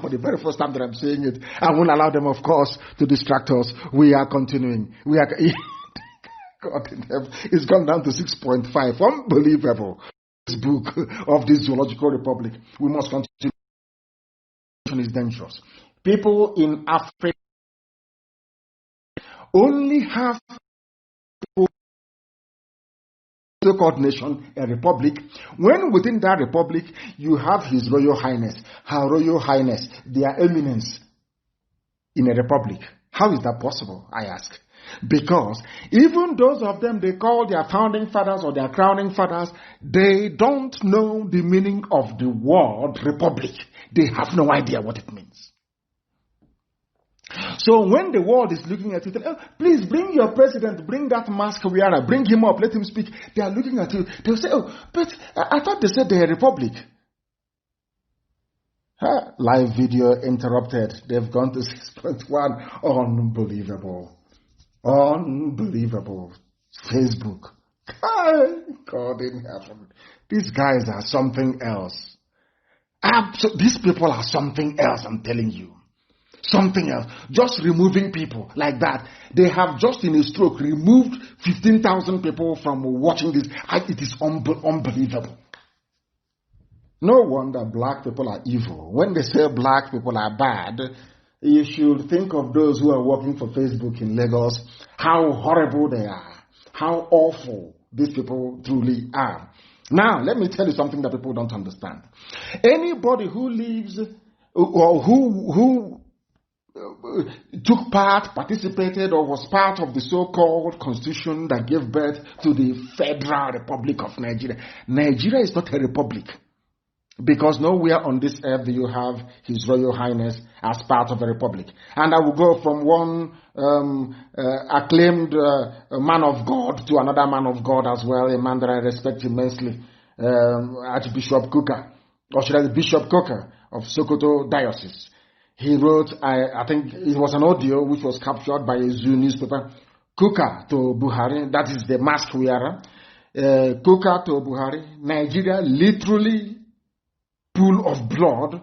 For the very first time that I'm saying it, I won't allow them, of course, to distract us. We are continuing. God in heaven, it's gone down to 6.5. Unbelievable. This book of this zoological republic. We must continue. Is dangerous. People in Africa only have so-called nation, a republic, when within that republic you have His Royal Highness, Her Royal Highness, their eminence in a republic. How is that possible, I ask? Because even those of them they call their founding fathers or their crowning fathers, they don't know the meaning of the word republic. They have no idea what it means. So when the world is looking at you, please bring your president, bring that mask wearer, bring him up, let him speak. They are looking at you. They'll say, but I thought they said they're a republic. Live video interrupted. They've gone to 6.1. Unbelievable. Unbelievable. Facebook. God in heaven. These guys are something else. These people are something else, I'm telling you. Something else. Just removing people like that. They have just in a stroke removed 15,000 people from watching this. It is unbelievable. No wonder black people are evil. When they say black people are bad, you should think of those who are working for Facebook in Lagos, how horrible they are, how awful these people truly are. Now, let me tell you something that people don't understand. Anybody who lives or who took part, participated, or was part of the so-called constitution that gave birth to the Federal Republic of Nigeria. Nigeria is not a republic. Because nowhere on this earth do you have His Royal Highness as part of a republic. And I will go from one acclaimed man of God to another man of God as well, a man that I respect immensely, Archbishop Kuka, or should I say Bishop Kuka of Sokoto Diocese. He wrote, I think it was an audio which was captured by a Zoo newspaper, Kuka to Buhari, that is the mask wearer. Kuka to Buhari, Nigeria literally pool of blood,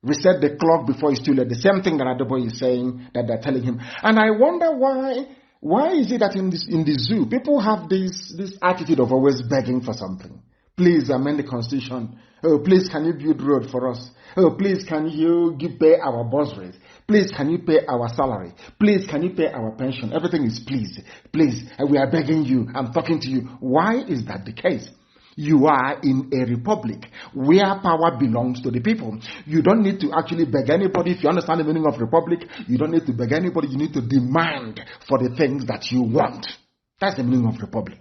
reset the clock before it's too late. The same thing that Adeboye is saying that they're telling him. And I wonder why is it that in the zoo, people have this attitude of always begging for something. Please amend the constitution. Oh, please can you build road for us? Oh, please can you pay our bus rate? Please can you pay our salary? Please can you pay our pension? Everything is please. Please, we are begging you. I'm talking to you. Why is that the case? You are in a republic where power belongs to the people. You don't need to actually beg anybody. If you understand the meaning of republic, you don't need to beg anybody. You need to demand for the things that you want. That's the meaning of republic.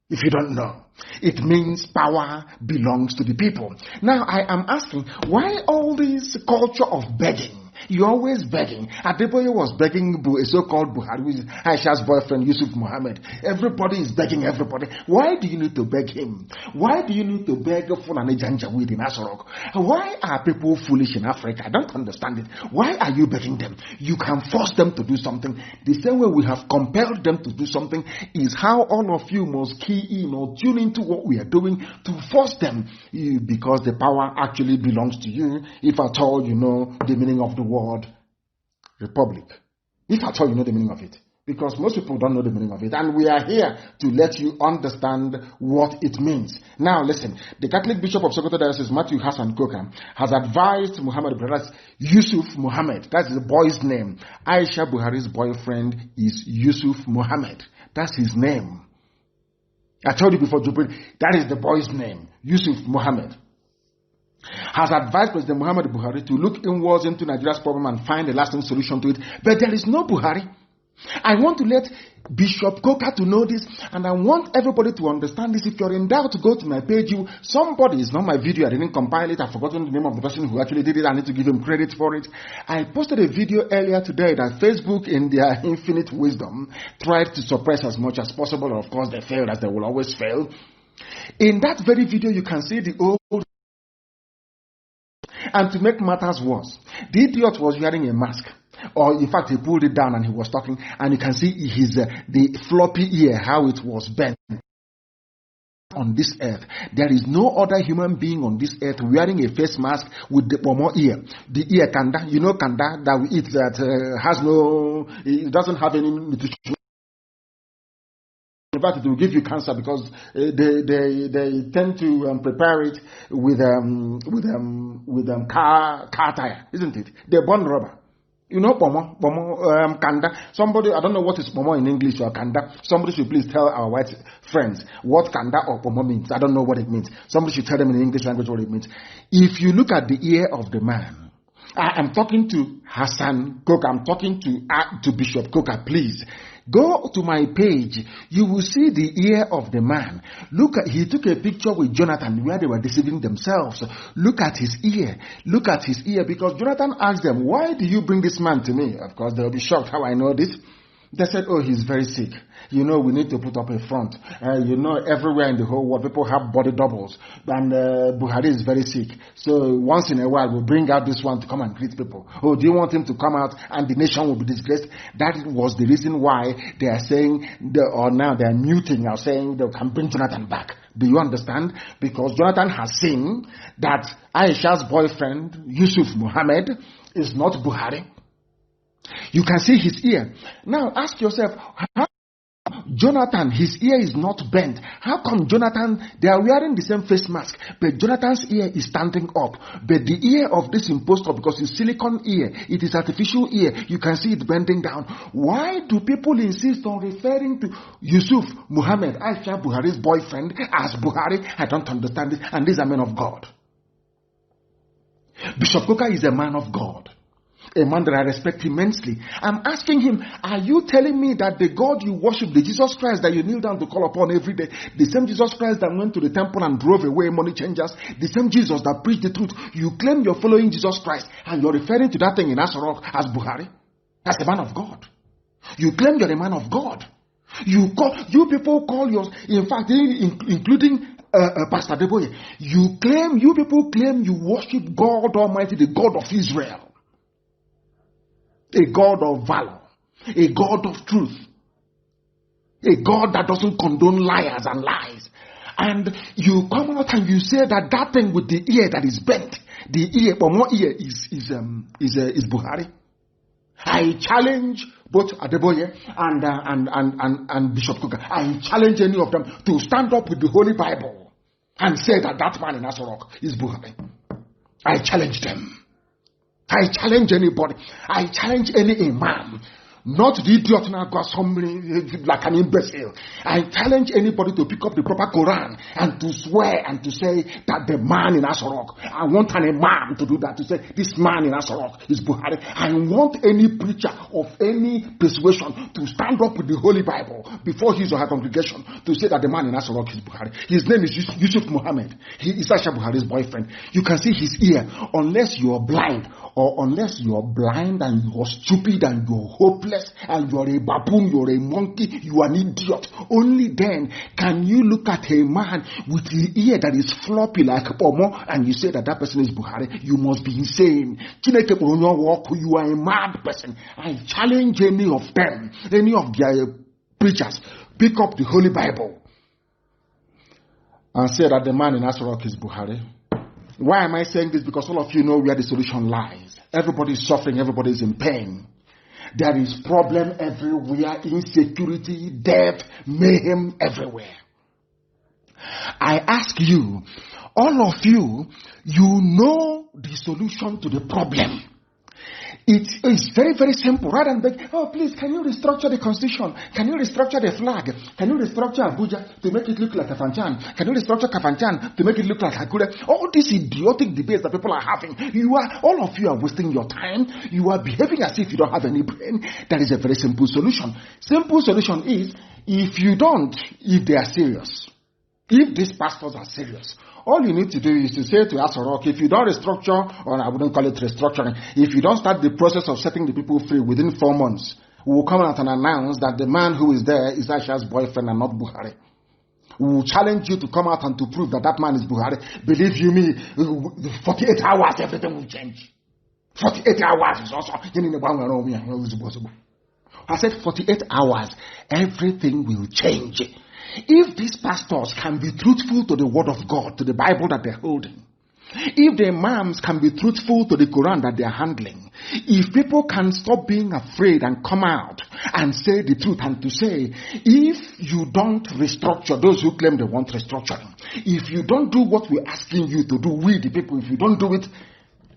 If you don't know, it means power belongs to the people. Now I am asking, why all this culture of begging? You're always begging. Adeboye was begging a so-called Buhari, which is Aisha's boyfriend, Yusuf Mohammed. Everybody is begging everybody. Why do you need to beg him? Why do you need to beg Fulani Janjaweed in Asorok? Why are people foolish in Africa? I don't understand it. Why are you begging them? You can force them to do something. The same way we have compelled them to do something is how all of you must key in or tune into what we are doing to force them, because the power actually belongs to you, if at all you know the meaning of the word republic. If at all you know the meaning of it. Because most people don't know the meaning of it. And we are here to let you understand what it means. Now listen, the Catholic Bishop of Sokoto Diocese, Matthew Hassan Koka, has advised Muhammad Brothers Yusuf Muhammad. That's the boy's name. Aisha Buhari's boyfriend is Yusuf Muhammad. That's his name. I told you before, that is the boy's name, Yusuf Muhammad. Has advised President Muhammad Buhari to look inwards into Nigeria's problem and find a lasting solution to it. But there is no Buhari. I want to let Bishop Koka to know this, and I want everybody to understand this. If you're in doubt, go to my page. Somebody, it's not my video, I didn't compile it, I've forgotten the name of the person who actually did it. I need to give him credit for it. I posted a video earlier today that Facebook, in their infinite wisdom, tried to suppress as much as possible. Of course, they failed, as they will always fail. In that very video, you can see the old. And to make matters worse, the idiot was wearing a mask. Or in fact, he pulled it down and he was talking, and you can see the floppy ear, how it was bent. On this earth, there is no other human being on this earth wearing a face mask with the pomo ear. The ear kanda, you know kanda that we eat that it doesn't have any nutrition. In fact, it will give you cancer because they tend to prepare it with car tire, isn't it? They burn rubber. You know pomo, kanda. Somebody, I don't know what is pomo in English or kanda. Somebody should please tell our white friends what kanda or pomo means. I don't know what it means. Somebody should tell them in English language what it means. If you look at the ear of the man, I am talking to Hassan Koka. I'm talking to Bishop Koka. Please go to my page. You will see the ear of the man. He took a picture with Jonathan where they were deceiving themselves. Look at his ear. Look at his ear, because Jonathan asked them, why do you bring this man to me? Of course, they'll be shocked how I know this. They said, oh, he's very sick. We need to put up a front. Everywhere in the whole world, people have body doubles. And Buhari is very sick. So once in a while, we'll bring out this one to come and greet people. Oh, do you want him to come out and the nation will be disgraced? That was the reason why they are saying, now they are muting, are saying they can bring Jonathan back. Do you understand? Because Jonathan has seen that Aisha's boyfriend, Yusuf Muhammad, is not Buhari. You can see his ear. Now ask yourself, how Jonathan, his ear is not bent. How come Jonathan, they are wearing the same face mask, but Jonathan's ear is standing up, but the ear of this impostor, because it's silicone ear, it is artificial ear, you can see it bending down. Why do people insist on referring to Yusuf Muhammad, Aisha Buhari's boyfriend, as Buhari? I don't understand this, and these are men of God. Bishop Coker is a man of God, a man that I respect immensely. I'm asking him, are you telling me that the God you worship, the Jesus Christ that you kneel down to call upon every day, the same Jesus Christ that went to the temple and drove away money changers, the same Jesus that preached the truth, you claim you're following Jesus Christ and you're referring to that thing in Asarok as Buhari? As a man of God. You claim you're a man of God. You people call yours, in fact, including Pastor Deboye, you people claim you worship God Almighty, the God of Israel. A God of valor, a God of truth, a God that doesn't condone liars and lies. And you come out and you say that thing with the ear that is bent, the ear, but one ear is Buhari. I challenge both Adeboye and Bishop Coker. I challenge any of them to stand up with the Holy Bible and say that man in Asarok is Buhari. I challenge them. I challenge anybody. I challenge any imam. Not the idiot now got somebody like an imbecile. I challenge anybody to pick up the proper Quran and to swear and to say that the man in Asarok. I want an imam to do that, to say this man in Asarok is Buhari. I want any preacher of any persuasion to stand up with the Holy Bible before his or her congregation to say that the man in Asarok is Buhari. His name is Yusuf Muhammad. He is Aisha Buhari's boyfriend. You can see his ear. Unless you are blind, or unless you are blind and you are stupid and you are hopeless and you are a baboon, you are a monkey, you are an idiot, only then can you look at a man with the ear that is floppy like Pomo and you say that person is Buhari. You must be insane. You are a mad person. I challenge any of them, any of their preachers, pick up the Holy Bible and say that the man in Asarok is Buhari. Why am I saying this? Because all of you know where the solution lies. Everybody is suffering, everybody is in pain. There is problem everywhere, insecurity, death, mayhem everywhere. I ask you, all of you, you know the solution to the problem. It is very, very simple. Rather than beg, oh please, can you restructure the constitution? Can you restructure the flag? Can you restructure Abuja to make it look like Kafanchan? Can you restructure Kafanchan to make it look like Akure? All these idiotic debates that people are having, all of you are wasting your time. You are behaving as if you don't have any brain. That is a very simple solution. Simple solution is, if they are serious, if these pastors are serious, all you need to do is to say to Asarok, if you don't restructure, or I wouldn't call it restructuring, if you don't start the process of setting the people free within 4 months, we will come out and announce that the man who is there is Aisha's boyfriend and not Buhari. We will challenge you to come out and to prove that man is Buhari. Believe you me, 48 hours, everything will change. 48 hours is also... I said 48 hours, everything will change. If these pastors can be truthful to the word of God, to the Bible that they're holding, if the imams can be truthful to the Quran that they're handling, if people can stop being afraid and come out and say the truth and to say, if you don't restructure, those who claim they want restructuring, if you don't do what we're asking you to do, we the people, if you don't do it,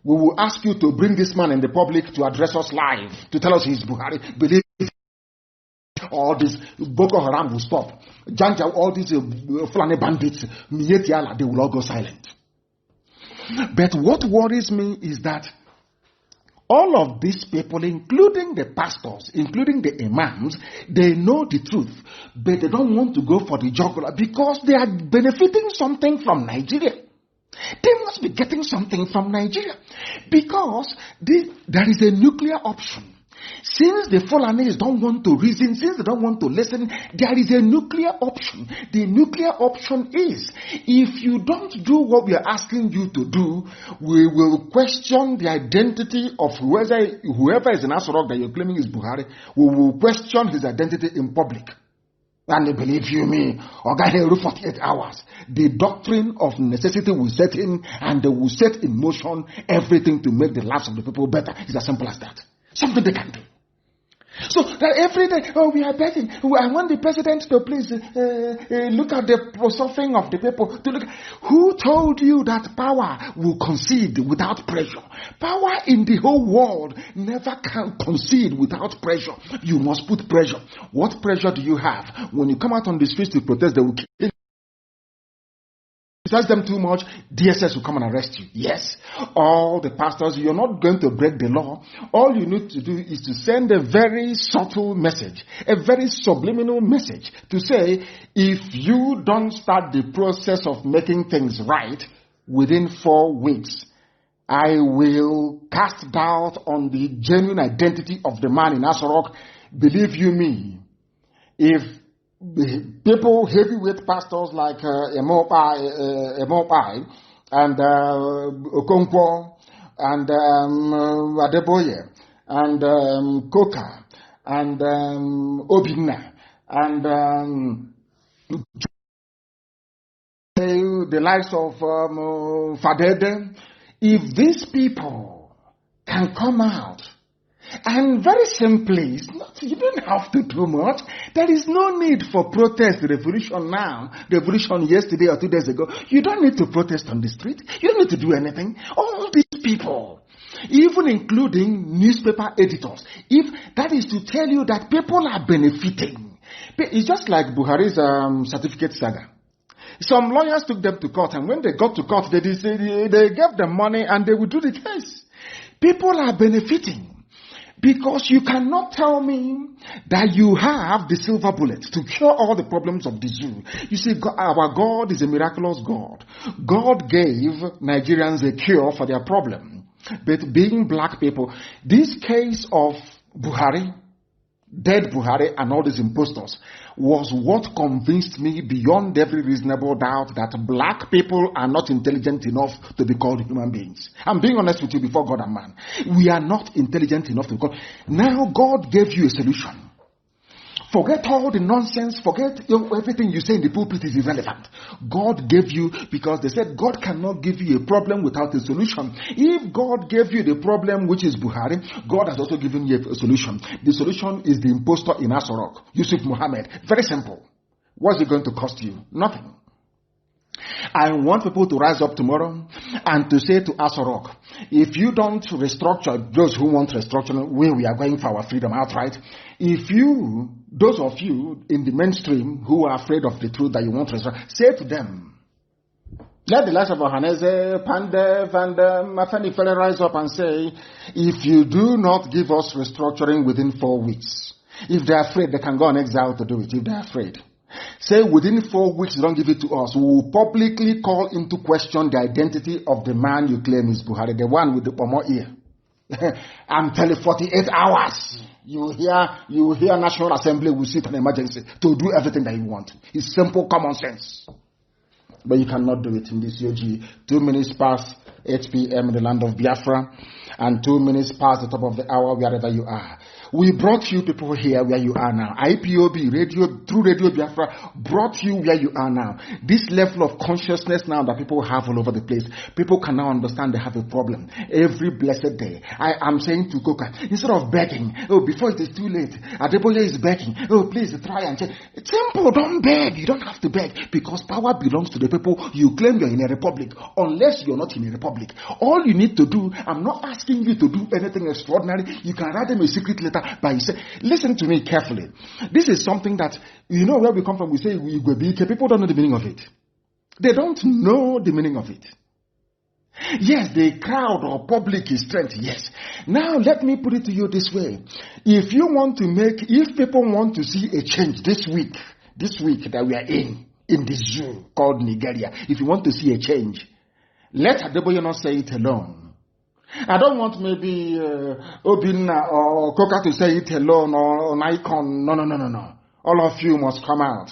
we will ask you to bring this man in the public to address us live, to tell us he's Buhari. Believe all this Boko Haram will stop. Janja, all these Fulani bandits, they will all go silent. But what worries me is that all of these people, including the pastors, including the imams, they know the truth, but they don't want to go for the jugular because they are benefiting something from Nigeria. They must be getting something from Nigeria because there is a nuclear option. Since the Fulanis don't want to reason, since they don't want to listen, there is a nuclear option. The nuclear option is, if you don't do what we are asking you to do, we will question the identity of whoever is in Asorok that you're claiming is Buhari. We will question his identity in public. And believe you me, 48 hours, the doctrine of necessity will set in, and they will set in motion everything to make the lives of the people better. It's as simple as that. Something they can do. So that every day, we are begging. I want the president to please look at the suffering of the people. Who told you that power will concede without pressure? Power in the whole world never can concede without pressure. You must put pressure. What pressure do you have? When you come out on the streets to protest, they will kill you. If you touch them too much, DSS will come and arrest you. Yes, all the pastors, you're not going to break the law. All you need to do is to send a very subtle message, a very subliminal message to say, if you don't start the process of making things right within 4 weeks, I will cast doubt on the genuine identity of the man in Asorok. Believe you me, if people, heavyweight pastors like Emopai and Okonkwo and Adeboye and Koka and Obinna and the likes of Fadede, if these people can come out and very simply, you don't have to do much. There is no need for protest, revolution now, revolution yesterday or 2 days ago. You don't need to protest on the street. You don't need to do anything. All these people, even including newspaper editors, if that is to tell you that people are benefiting. It's just like Buhari's certificate saga. Some lawyers took them to court, and when they got to court, they gave them money and they would do the case. People are benefiting. Because you cannot tell me that you have the silver bullet to cure all the problems of the zoo. You see, our God is a miraculous God. God gave Nigerians a cure for their problem. But being black people, this case of Buhari, dead Buhari and all these impostors, was what convinced me beyond every reasonable doubt that black people are not intelligent enough to be called human beings. I'm being honest with you before God and man. We are not intelligent enough to be called. Now God gave you a solution. Forget all the nonsense. Forget everything you say in the pulpit is irrelevant. God gave you, because they said God cannot give you a problem without a solution. If God gave you the problem, which is Buhari, God has also given you a solution. The solution is the impostor in Asorok, Yusuf Mohammed. Very simple. What's it going to cost you? Nothing. I want people to rise up tomorrow and to say to Asorok, if you don't restructure, those who want restructuring, we are going for our freedom outright. If you, those of you in the mainstream who are afraid of the truth that you want to restructure, say to them, let the likes of Ohaneze, Pandev, and Afeni Fele rise up and say, if you do not give us restructuring within 4 weeks, if they're afraid, they can go on exile to do it, if they're afraid. Say within 4 weeks, don't give it to us. We will publicly call into question the identity of the man you claim is Buhari, the one with the Pomo ear. I'm telling 48 hours. You hear National Assembly will sit an emergency to do everything that you want. It's simple common sense. But you cannot do it in this UG. 2 minutes past 8 p.m. in the land of Biafra, and 2 minutes past the top of the hour wherever you are. We brought you people here where you are now. IPOB, through Radio Biafra, brought you where you are now. This level of consciousness now that people have all over the place, people can now understand they have a problem. Every blessed day, I am saying to Koka, instead of begging, before it is too late, Adeboye is begging, please try and check. It's simple, don't beg. You don't have to beg, because power belongs to the people. You claim you're in a republic, unless you're not in a republic. All you need to do, I'm not asking you to do anything extraordinary. You can write them a secret letter by yourself. Listen to me carefully. This is something that, you know where we come from, we say we go big. People don't know the meaning of it. They don't know the meaning of it. Yes, the crowd or public is strength, yes. Now let me put it to you this way. If people want to see a change this week that we are in this zoo called Nigeria, if you want to see a change, let Adeboye not say it alone. I don't want maybe Obinna or Coca to say it alone or an icon. No. All of you must come out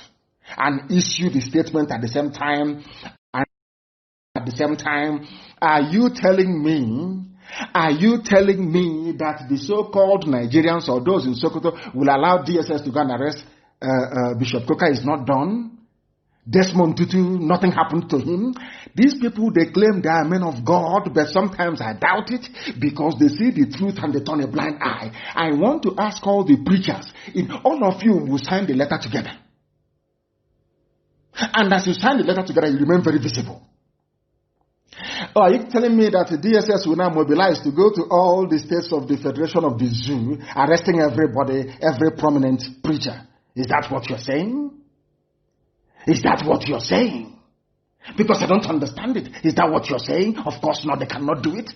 and issue the statement at the same time. And at the same time, are you telling me that the so-called Nigerians or those in Sokoto will allow DSS to go and arrest Bishop Coca? Is not done. Desmond Tutu, nothing happened to him. These people, they claim they are men of God, but sometimes I doubt it because they see the truth and they turn a blind eye. I want to ask all the preachers, if all of you will sign the letter together. And as you sign the letter together, you remain very visible. Or are you telling me that the DSS will now mobilize to go to all the states of the Federation of the Zoo, arresting everybody, every prominent preacher? Is that what you're saying? Is that what you're saying? Because I don't understand it. Is that what you're saying? Of course not. They cannot do it.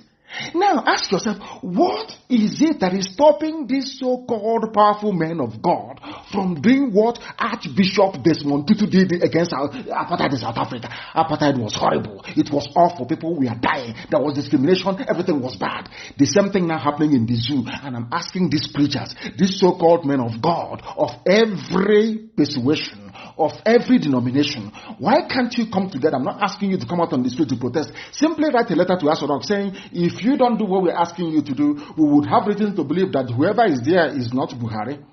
Now ask yourself, what is it that is stopping these so-called powerful men of God from doing what Archbishop Desmond Tutu did against apartheid in South Africa? Apartheid was horrible. It was awful. People were dying. There was discrimination. Everything was bad. The same thing now happening in the zoo. And I'm asking these preachers, these so-called men of God of every persuasion, of every denomination, why can't you come together? I'm not asking you to come out on the street to protest. Simply write a letter to Asodok saying, if you don't do what we're asking you to do, we would have reason to believe that whoever is there is not Buhari.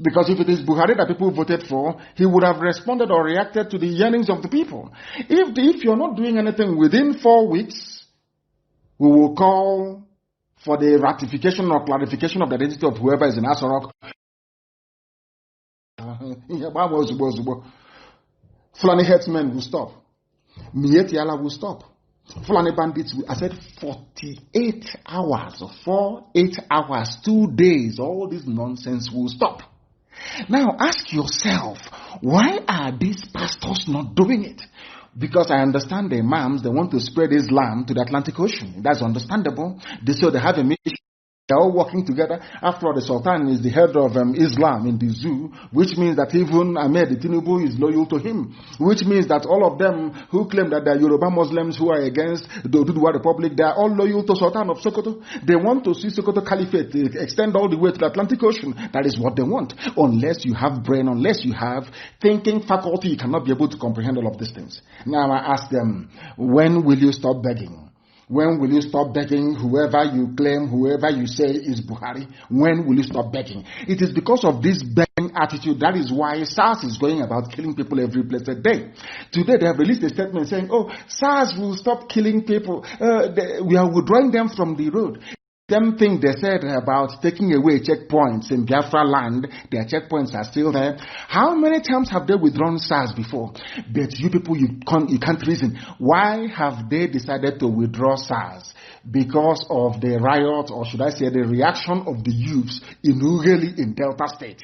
Because if it is Buhari that people voted for, he would have responded or reacted to the yearnings of the people. If you're not doing anything within 4 weeks, we will call for the ratification or clarification of the identity of whoever is in Asodok. Fulani herdsmen will stop. Mietiala will stop. Fulani bandits will, I said 48 hours, 8 hours, 2 days, all this nonsense will stop. Now ask yourself, why are these pastors not doing it? Because I understand the imams, they want to spread Islam to the Atlantic Ocean. That's understandable. So they have a mission. They're all working together. After all, the Sultan is the head of Islam in the zoo, which means that even Ahmed Tinubu is loyal to him, which means that all of them who claim that they are Yoruba Muslims who are against the Oduduwa Republic, they are all loyal to Sultan of Sokoto. They want to see Sokoto Caliphate extend all the way to the Atlantic Ocean. That is what they want. Unless you have brain, unless you have thinking faculty, you cannot be able to comprehend all of these things. Now I ask them, when will you stop begging? When will you stop begging whoever you claim, whoever you say is Buhari? When will you stop begging? It is because of this begging attitude. That is why SARS is going about killing people every blessed day. Today they have released a statement saying, SARS will stop killing people. We are withdrawing them from the road. Same thing they said about taking away checkpoints in Biafra land. Their checkpoints are still there. How many times have they withdrawn SARS before? But you people, you can't reason. Why have they decided to withdraw SARS? Because of the riot, or should I say the reaction of the youths in Ughelli in Delta State.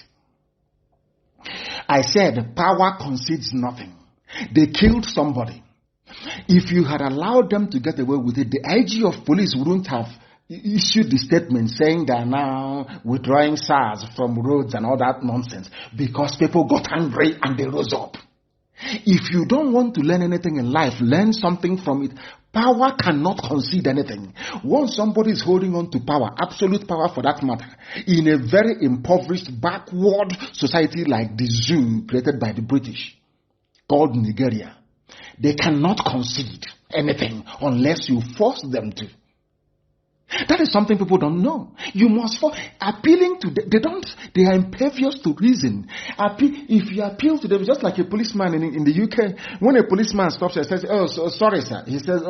I said power concedes nothing. They killed somebody. If you had allowed them to get away with it, the IG of police wouldn't have issued the statement saying they are now withdrawing SARS from roads and all that nonsense because people got angry and they rose up. If you don't want to learn anything in life, learn something from it. Power cannot concede anything. Once somebody is holding on to power, absolute power for that matter, in a very impoverished, backward society like the zoo created by the British, called Nigeria, they cannot concede anything unless you force them to. That is something people don't know. You must appealing to them. They are impervious to reason. If you appeal to them, just like a policeman in the UK, when a policeman stops and says, sorry sir, he says,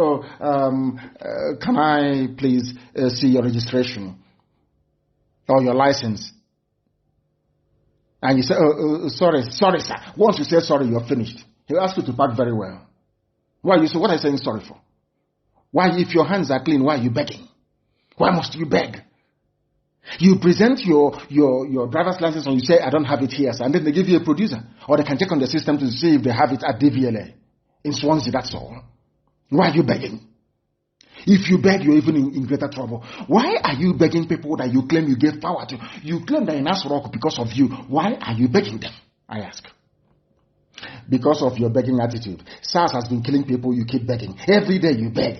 can I please see your registration or your license? And you say, sorry sir. Once you say sorry, you're finished. He'll ask you to park very well. Why? You say, what are you saying sorry for? Why, if your hands are clean, why are you begging? Why must you beg? You present your driver's license and you say, I don't have it here, sir. And then they give you a producer. Or they can check on the system to see if they have it at DVLA. In Swansea, that's all. Why are you begging? If you beg, you're even in greater trouble. Why are you begging people that you claim you gave power to? You claim they're in Asrock because of you. Why are you begging them? I ask. Because of your begging attitude. SARS has been killing people, you keep begging. Every day you beg,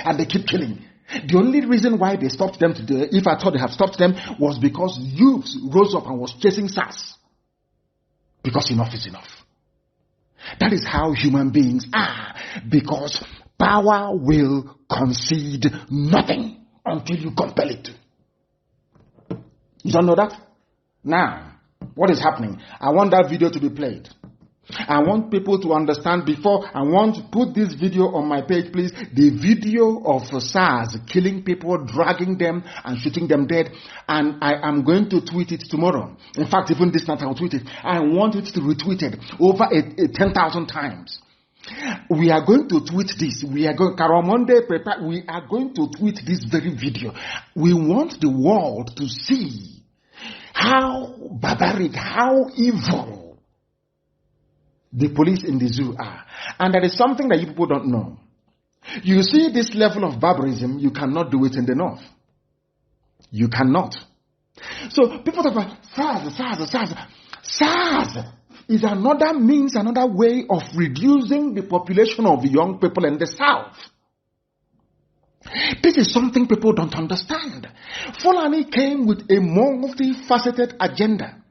and they keep killing. The only reason why they stopped them today, if I thought they have stopped them, was because youths rose up and was chasing SARS. Because enough is enough. That is how human beings are. Because power will concede nothing until you compel it to. You don't know that? Now, what is happening? I want that video to be played. I want people to understand before. I want to put this video on my page, please. The video of SARS killing people, dragging them and shooting them dead. And I am going to tweet it tomorrow. In fact, even this night I will tweet it. I want it to be retweeted over 10,000 times. We are going to tweet this. We are going to tweet this very video. We want the world to see how barbaric, how evil the police in the zoo are. And there is something that you people don't know. You see this level of barbarism, you cannot do it in the north. You cannot. So people talk about SARS. SARS is another means, another way of reducing the population of young people in the south. This is something people don't understand. Fulani came with a multifaceted agenda.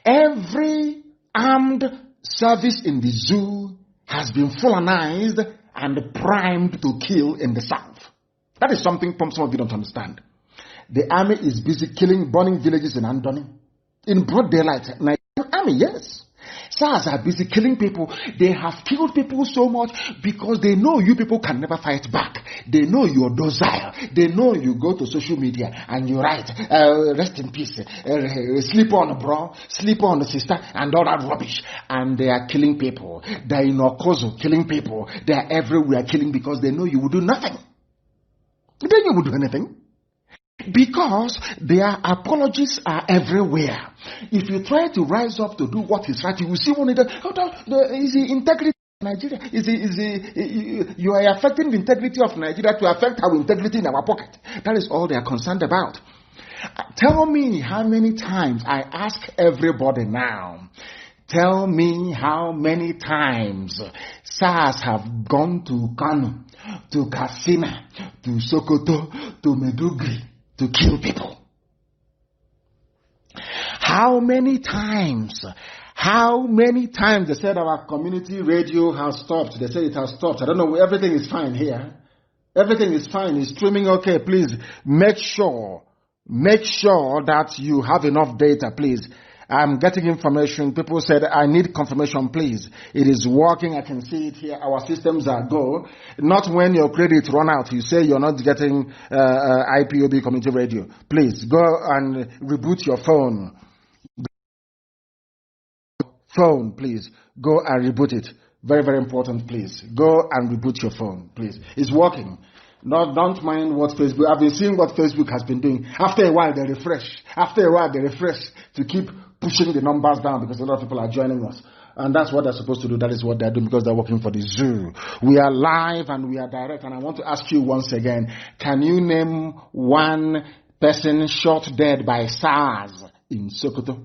Every armed service in the zoo has been Fulanized and primed to kill in the south. That is something some of you don't understand. The army is busy killing, burning villages in Andoni. In broad daylight, Nigerian army, yes. SARS are busy killing people. They have killed people so much because they know you people can never fight back. They know you're docile. They know you go to social media and you write, rest in peace, sleep on bro, sleep on sister, and all that rubbish. And they are killing people. They are in Okozo killing people. They are everywhere killing because they know you will do nothing. They know you will do anything. Because their apologies are everywhere. If you try to rise up to do what is right, you will see one of is the integrity of Nigeria? You are affecting the integrity of Nigeria to affect our integrity in our pocket. That is all they are concerned about. Tell me how many times, I ask everybody now, tell me how many times SARS have gone to Kanu, to Katsina, to Sokoto, to Meduguri, to kill people. How many times they said our community radio has stopped? They said it has stopped. I don't know, everything is fine here. Everything is fine. It's streaming okay. Please make sure that you have enough data, please. I'm getting information. People said, I need confirmation, please. It is working. I can see it here. Our systems are go. Not when your credit run out. You say you're not getting IPOB community radio. Please go and reboot your phone. Please. Go and reboot it. Very, very important, please. Go and reboot your phone, please. It's working. Don't mind what Facebook. I've been seeing what Facebook has been doing. After a while, they refresh to keep pushing the numbers down because a lot of people are joining us. And that's what they're supposed to do. That is what they're doing because they're working for the zoo. We are live and we are direct. And I want to ask you once again, can you name one person shot dead by SARS in Sokoto?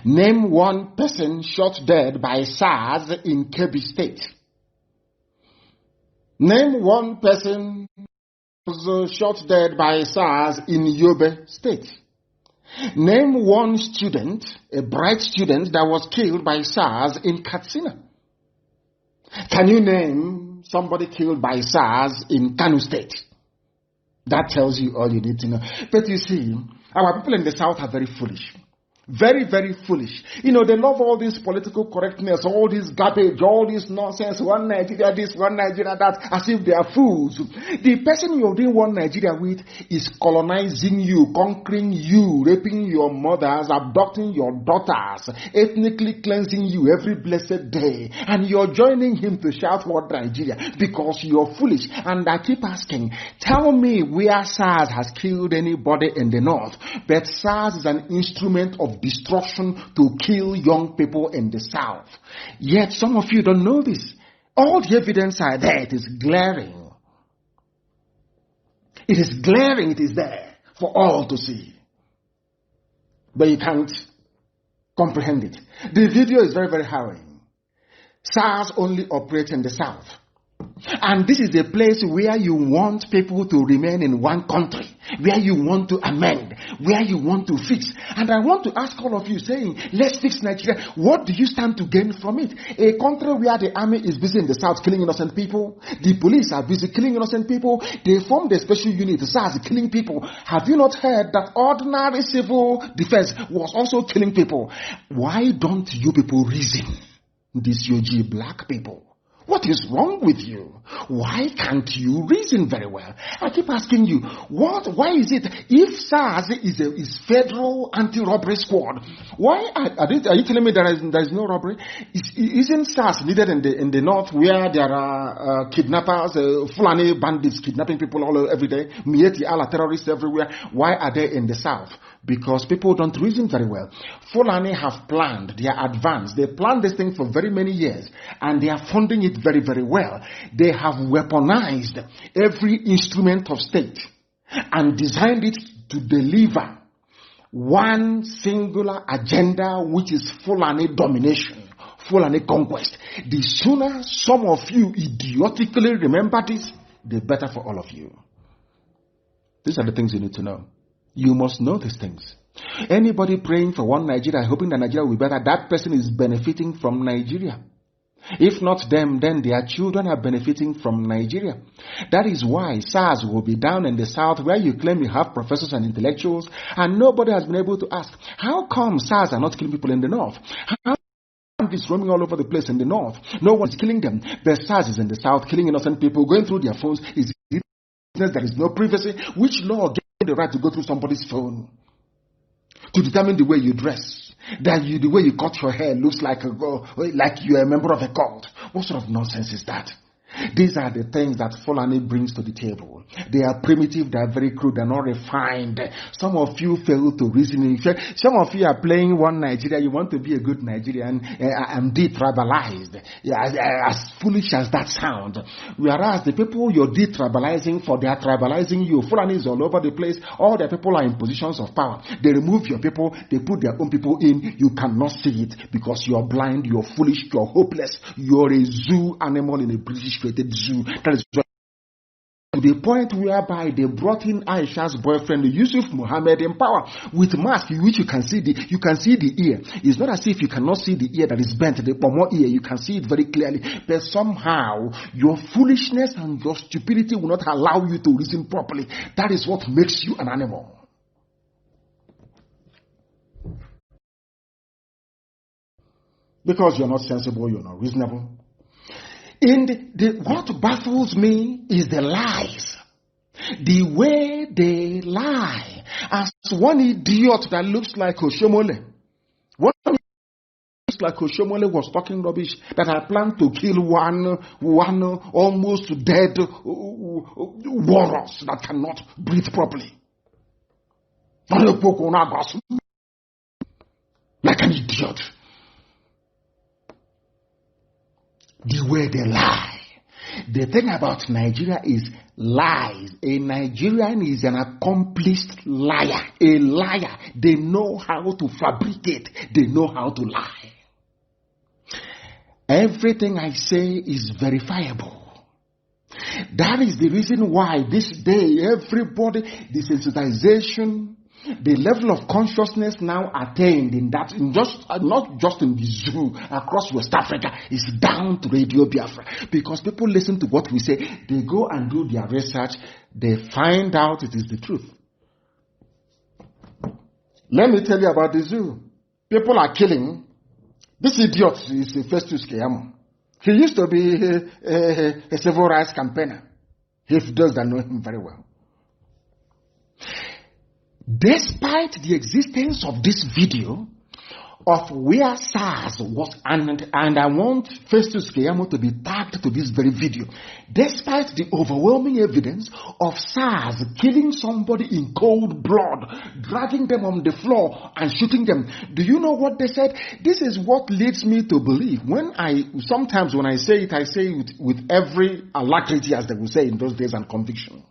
Name one person shot dead by SARS in Kebbi State. Name one person was shot dead by SARS in Yobe State. Name one student, a bright student that was killed by SARS in Katsina. Can you name somebody killed by SARS in Kanu State? That tells you all you need to know. But you see, our people in the south are very foolish. Very, very foolish. You know, they love all this political correctness, all this garbage, all this nonsense, one Nigeria this, one Nigeria that, as if they are fools. The person you're doing one Nigeria with is colonizing you, conquering you, raping your mothers, abducting your daughters, ethnically cleansing you every blessed day. And you're joining him to shout one Nigeria because you're foolish. And I keep asking, tell me where SARS has killed anybody in the north. But SARS is an instrument of destruction to kill young people in the south. Yet some of you don't know this. All the evidence are there. It is glaring. It is glaring. It is there for all to see. But you can't comprehend it. The video is very, very harrowing. SARS only operates in the south. And this is the place where you want people to remain in one country, where you want to amend, where you want to fix. And I want to ask all of you saying, let's fix Nigeria. What do you stand to gain from it? A country where the army is busy in the south killing innocent people, the police are busy killing innocent people, they formed a special unit, the SARS, killing people. Have you not heard that ordinary civil defense was also killing people? Why don't you people reason? These UG black people. What is wrong with you? Why can't you reason very well? I keep asking you, why is it, if SARS is federal anti-robbery squad, why are you telling me there is no robbery? Isn't SARS needed in the north where there are kidnappers, Fulani bandits kidnapping people every day, Mieti Allah terrorists everywhere? Why are they in the south? Because people don't reason very well. Fulani have planned, they are advanced, they planned this thing for very many years, and they are funding it very, very well. They have weaponized every instrument of state and designed it to deliver one singular agenda, which is Fulani domination, Fulani conquest. The sooner some of you idiotically remember this, the better for all of you. These are the things you need to know. You must know these things. Anybody praying for one Nigeria, hoping that Nigeria will be better, that person is benefiting from Nigeria. If not them, then their children are benefiting from Nigeria. That is why SARS will be down in the south where you claim you have professors and intellectuals, and nobody has been able to ask, how come SARS are not killing people in the north? How is roaming all over the place in the north? No one is killing them. The SARS is in the south, killing innocent people, going through their phones. Is there is no privacy? Which law gives you the right to go through somebody's phone to determine the way you dress, that the way you cut your hair looks like you're a member of a cult? What sort of nonsense is that? These are the things that Fulani brings to the table. They are primitive, they are very crude, they are not refined. Some of you fail to reason. Some of you are playing one Nigeria. You want to be a good Nigerian and detribalized. As foolish as that sounds. Whereas the people you're detribalizing for, they are tribalizing you. Fulani is all over the place. All the people are in positions of power. They remove your people, they put their own people in. You cannot see it because you're blind, you're foolish, you're hopeless. You're a zoo animal in a British zoo. That is to the point whereby they brought in Aisha's boyfriend Yusuf Muhammad in power with mask, which you can see the ear. It's not as if you cannot see the ear that is bent, the pomo ear. You can see it very clearly, but somehow your foolishness and your stupidity will not allow you to reason properly. That is what makes you an animal. Because you're not sensible, you're not reasonable. What baffles me is the lies. The way they lie. As one idiot that looks like Oshomole. One looks like Oshomole was talking rubbish that I planned to kill one almost dead walrus that cannot breathe properly. Like an idiot. The way they lie. The thing about Nigeria is lies. A Nigerian is an accomplished liar. A liar. They know how to fabricate. They know how to lie. Everything I say is verifiable. That is the reason why this day everybody, desensitization, the level of consciousness now attained not just in the zoo across West Africa, is down to Radio Biafra. Because people listen to what we say, they go and do their research, they find out it is the truth. Let me tell you about the zoo. People are killing. This idiot is Festus Keyamo. He used to be a civil rights campaigner. If those that know him very well. Despite the existence of this video of where SARS was, and I want Festus Keyamo to be tagged to this very video, despite the overwhelming evidence of SARS killing somebody in cold blood, dragging them on the floor and shooting them, do you know what they said? This is what leads me to believe. Sometimes when I say it with every alacrity, as they would say in those days, and conviction.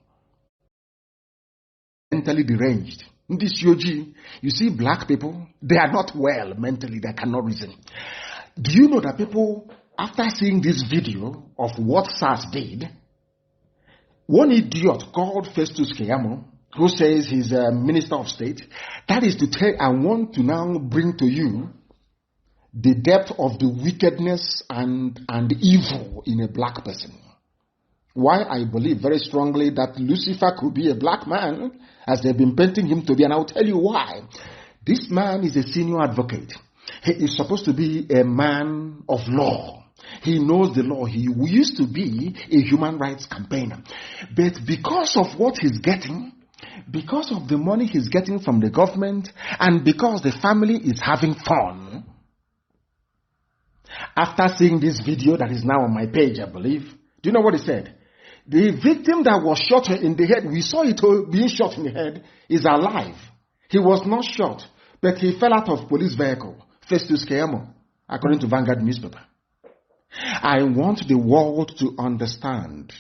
Mentally deranged. In this yogi, you see black people, they are not well mentally, they cannot reason. Do you know that people after seeing this video of what SARS did, one idiot called Festus Keyamo, who says he's a minister of state, that is to tell, I want to now bring to you the depth of the wickedness and evil in a black person. Why I believe very strongly that Lucifer could be a black man, as they've been painting him to be, and I'll tell you why. This man is a senior advocate. He is supposed to be a man of law. He knows the law. He used to be a human rights campaigner. But because of what he's getting, because of the money he's getting from the government, and because the family is having fun, after seeing this video that is now on my page, I believe, do you know what he said? The victim that was shot in the head, we saw it being shot in the head, is alive. He was not shot, but he fell out of police vehicle, Festus Keyamo, according to Vanguard newspaper. I want the world to understand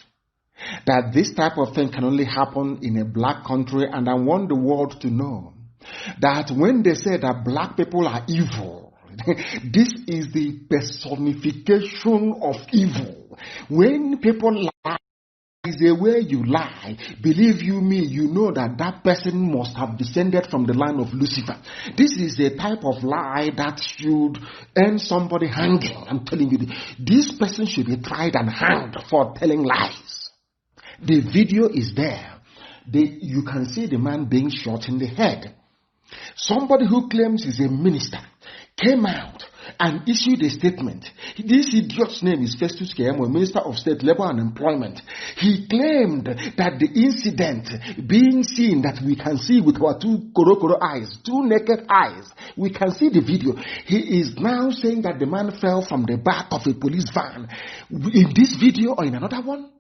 that this type of thing can only happen in a black country, and I want the world to know that when they say that black people are evil, this is the personification of evil. When people lie, is a way you lie. Believe you me, you know that that person must have descended from the line of Lucifer. This is a type of lie that should end somebody hanging. I'm telling you, this person should be tried and hanged for telling lies. The video is there. You can see the man being shot in the head. Somebody who claims he's a minister came out and issued a statement. This idiot's name is Festus Keyamo, Minister of State, Labor and Employment. He claimed that the incident being seen, that we can see with our two korokoro eyes, two naked eyes, we can see the video. He is now saying that the man fell from the back of a police van. In this video or in another one?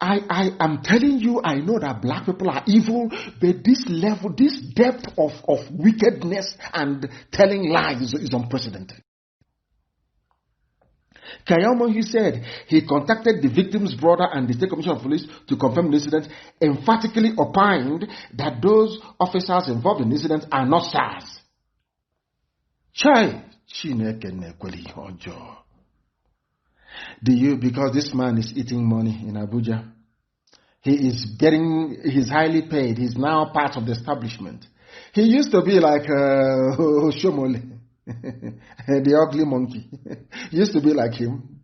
I am telling you, I know that black people are evil, but this level, this depth of wickedness and telling lies is unprecedented. Keyamo, he said, he contacted the victim's brother and the State Commissioner of Police to confirm the incident, emphatically opined that those officers involved in the incident are not SARS. Because this man is eating money in Abuja. He's highly paid. He's now part of the establishment. He used to be like Shomole, the ugly monkey. He used to be like him.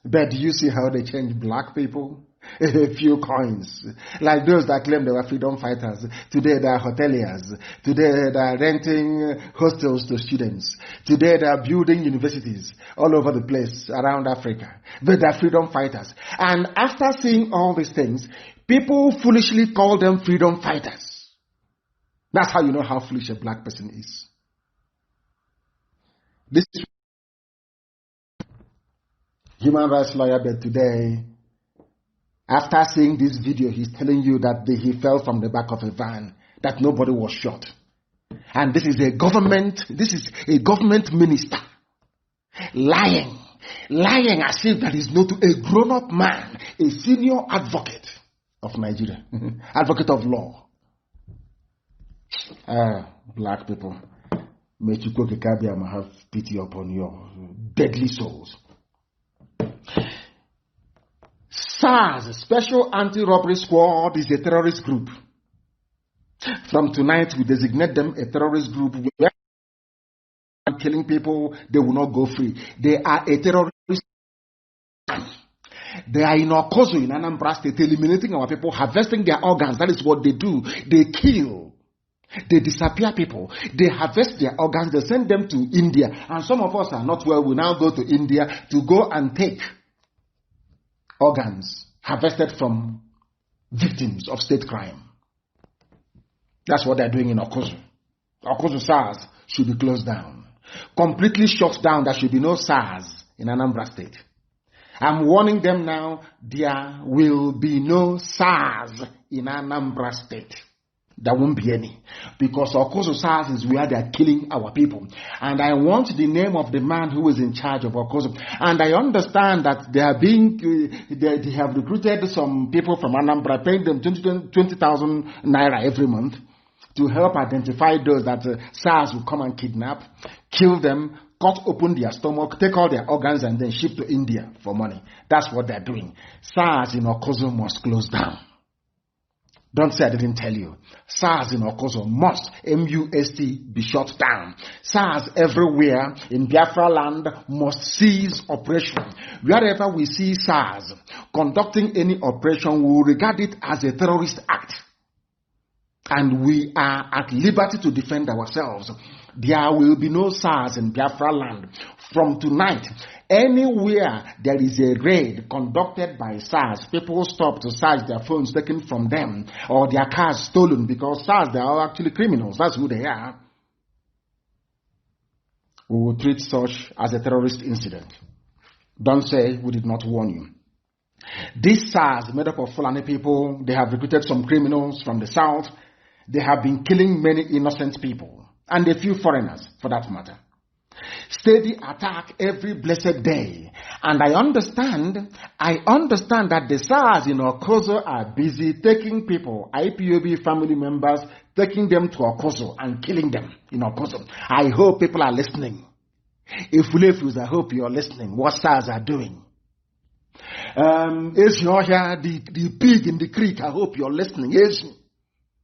But do you see how they change black people? A few coins. Like those that claim they were freedom fighters. Today they are hoteliers. Today they are renting hostels to students. Today they are building universities all over the place around Africa. But they are freedom fighters. And after seeing all these things, people foolishly call them freedom fighters. That's how you know how foolish a black person is. This human rights lawyer, but today, after seeing this video, he's telling you that he fell from the back of a van, that nobody was shot. And this is a government minister lying as if that is not a grown-up man, a senior advocate of Nigeria, advocate of law. Black people, may Chukwuka Kabiama have pity upon your deadly souls. SARS, Special Anti-Robbery Squad, is a terrorist group. From tonight, we designate them a terrorist group. We are killing people, they will not go free. They are a terrorist. They are in Okozo, in Anambra State, eliminating our people, harvesting their organs. That is what they do. They kill. They disappear people. They harvest their organs. They send them to India. And some of us are not well. We now go to India to go and take organs harvested from victims of state crime. That's what they're doing in Okozo. Okozo SARS should be closed down. Completely shut down. There should be no SARS in Anambra State. I'm warning them now, there will be no SARS in Anambra State. There won't be any. Because Okozo SARS is where they are killing our people. And I want the name of the man who is in charge of Okozo. And I understand that they have recruited some people from Anambra, paying them 20,000 naira every month to help identify those that SARS will come and kidnap, kill them, cut open their stomach, take all their organs, and then ship to India for money. That's what they're doing. SARS in Okozo must close down. Don't say I didn't tell you. SARS in Okozo must, M-U-S-T, be shut down. SARS everywhere in Biafra land must cease operation. Wherever we see SARS conducting any operation, we will regard it as a terrorist act. And we are at liberty to defend ourselves. There will be no SARS in Biafra land. From tonight, anywhere there is a raid conducted by SARS, people stop to search their phones taken from them or their cars stolen, because SARS, they are actually criminals. That's who they are. We will treat such as a terrorist incident. Don't say we did not warn you. This SARS, made up of Fulani people, they have recruited some criminals from the south. They have been killing many innocent people, and a few foreigners, for that matter. Steady attack every blessed day. And I understand that the SARS in Okozo are busy taking people, IPOB family members, taking them to Okozo and killing them in Okozo. I hope people are listening. If I hope you are listening, what SARS are doing. The pig in the creek, I hope you are listening.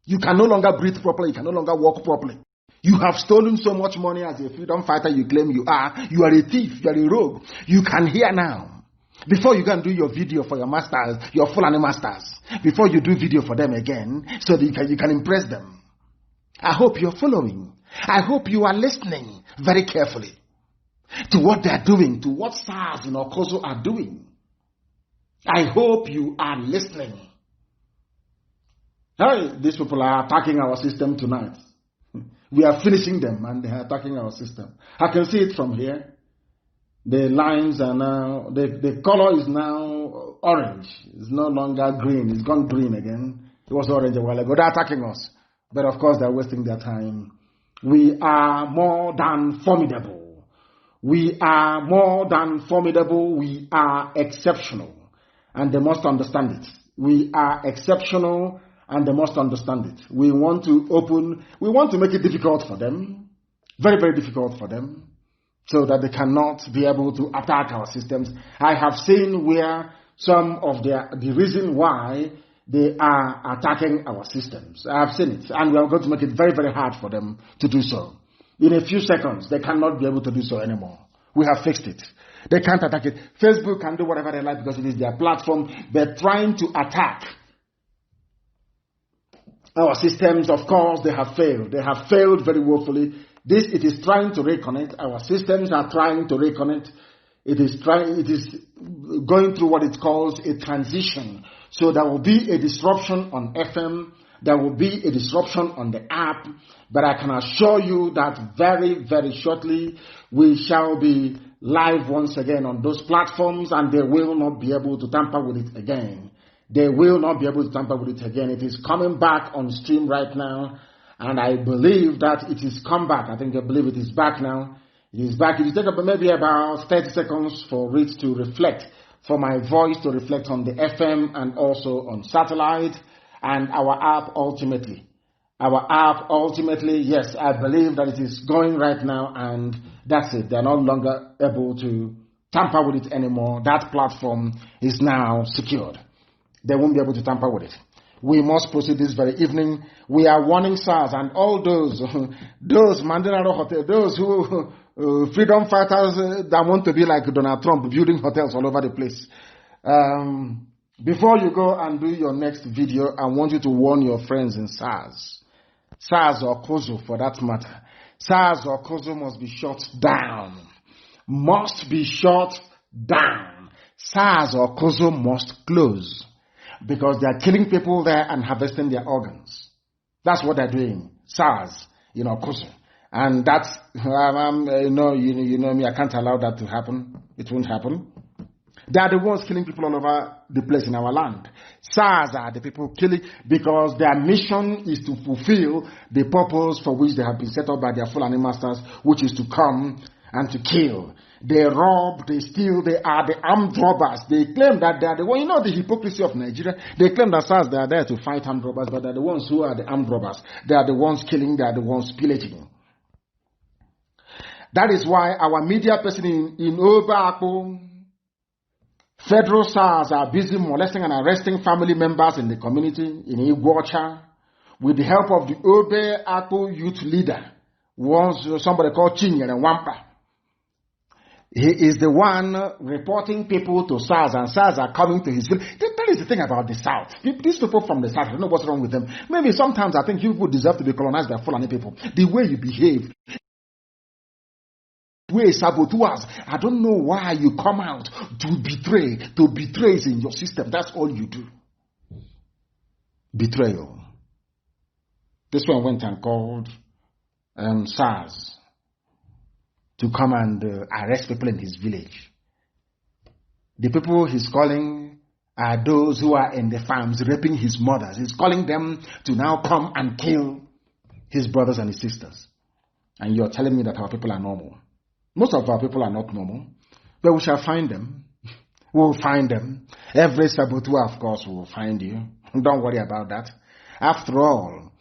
You can no longer breathe properly, you can no longer walk properly. You have stolen so much money as a freedom fighter you claim you are. You are a thief, you are a rogue. You can hear now. Before you can do your video for your masters, your Fulani masters, before you do video for them again, so that you can impress them. I hope you're following. I hope you are listening very carefully to what they are doing, to what SARS in Okozo are doing. I hope you are listening. Hey, these people are attacking our system tonight. We are finishing them and they are attacking our system. I can see it from here. The lines are now, the color is now orange. It's no longer green. It's gone green again. It was orange a while ago. They're attacking us. But of course they're wasting their time. We are more than formidable. We are more than formidable. We are exceptional. And they must understand it. We are exceptional. And they must understand it. We want to make it difficult for them. Very, very difficult for them. So that they cannot be able to attack our systems. I have seen where some of the reason why they are attacking our systems. I have seen it. And we are going to make it very, very hard for them to do so. In a few seconds, they cannot be able to do so anymore. We have fixed it. They can't attack it. Facebook can do whatever they like because it is their platform. They're trying to attack our systems. Of course, they have failed. They have failed very woefully. It is trying to reconnect. Our systems are trying to reconnect. It is going through what it calls a transition. So there will be a disruption on FM. There will be a disruption on the app. But I can assure you that very, very shortly we shall be live once again on those platforms, and they will not be able to tamper with it again. They will not be able to tamper with it again. It is coming back on stream right now, and I believe that it is come back. I believe it is back now. It is back. It will take maybe about 30 seconds for it to reflect, for my voice to reflect on the FM and also on satellite and our app ultimately. Our app ultimately, yes, I believe that it is going right now, and that's it. They are no longer able to tamper with it anymore. That platform is now secured. They won't be able to tamper with it. We must proceed this very evening. We are warning SARS and all those Mandela Hotel, those who freedom fighters that want to be like Donald Trump, building hotels all over the place. Before you go and do your next video, I want you to warn your friends in SARS or Okozo for that matter. SARS or Okozo must be shut down. Must be shut down. SARS or Okozo must close. Because they are killing people there and harvesting their organs. That's what they're doing. SARS, Okozo. And that's, you know me, I can't allow that to happen. It won't happen. They are the ones killing people all over the place in our land. SARS are the people killing because their mission is to fulfill the purpose for which they have been set up by their Fulani masters, which is to come and to kill. They rob, they steal, they are the armed robbers. They claim that they are the ones, the hypocrisy of Nigeria. They claim that SARS, they are there to fight armed robbers, but they are the ones who are the armed robbers. They are the ones killing, they are the ones pillaging. That is why our media person in Oba, federal SARS are busy molesting and arresting family members in the community in Iguacha with the help of the Obe Akpo youth leader, somebody called Chinyere Wampa. He is the one reporting people to SARS, and SARS are coming to his village. That is the thing about the South. These people from the South, I don't know what's wrong with them. Maybe sometimes I think you people deserve to be colonized by Fulani people. The way you behave, the way saboteurs, I don't know why you come out to betray. To betray is in your system. That's all you do. Betrayal. This one went and called SARS to come and arrest people in his village. The people he's calling are those who are in the farms raping his mothers. He's calling them to now come and kill his brothers and his sisters. And you're telling me that our people are normal. Most of our people are not normal, but we shall find them. We'll find them. Every saboteur, of course, will find you. Don't worry about that. After all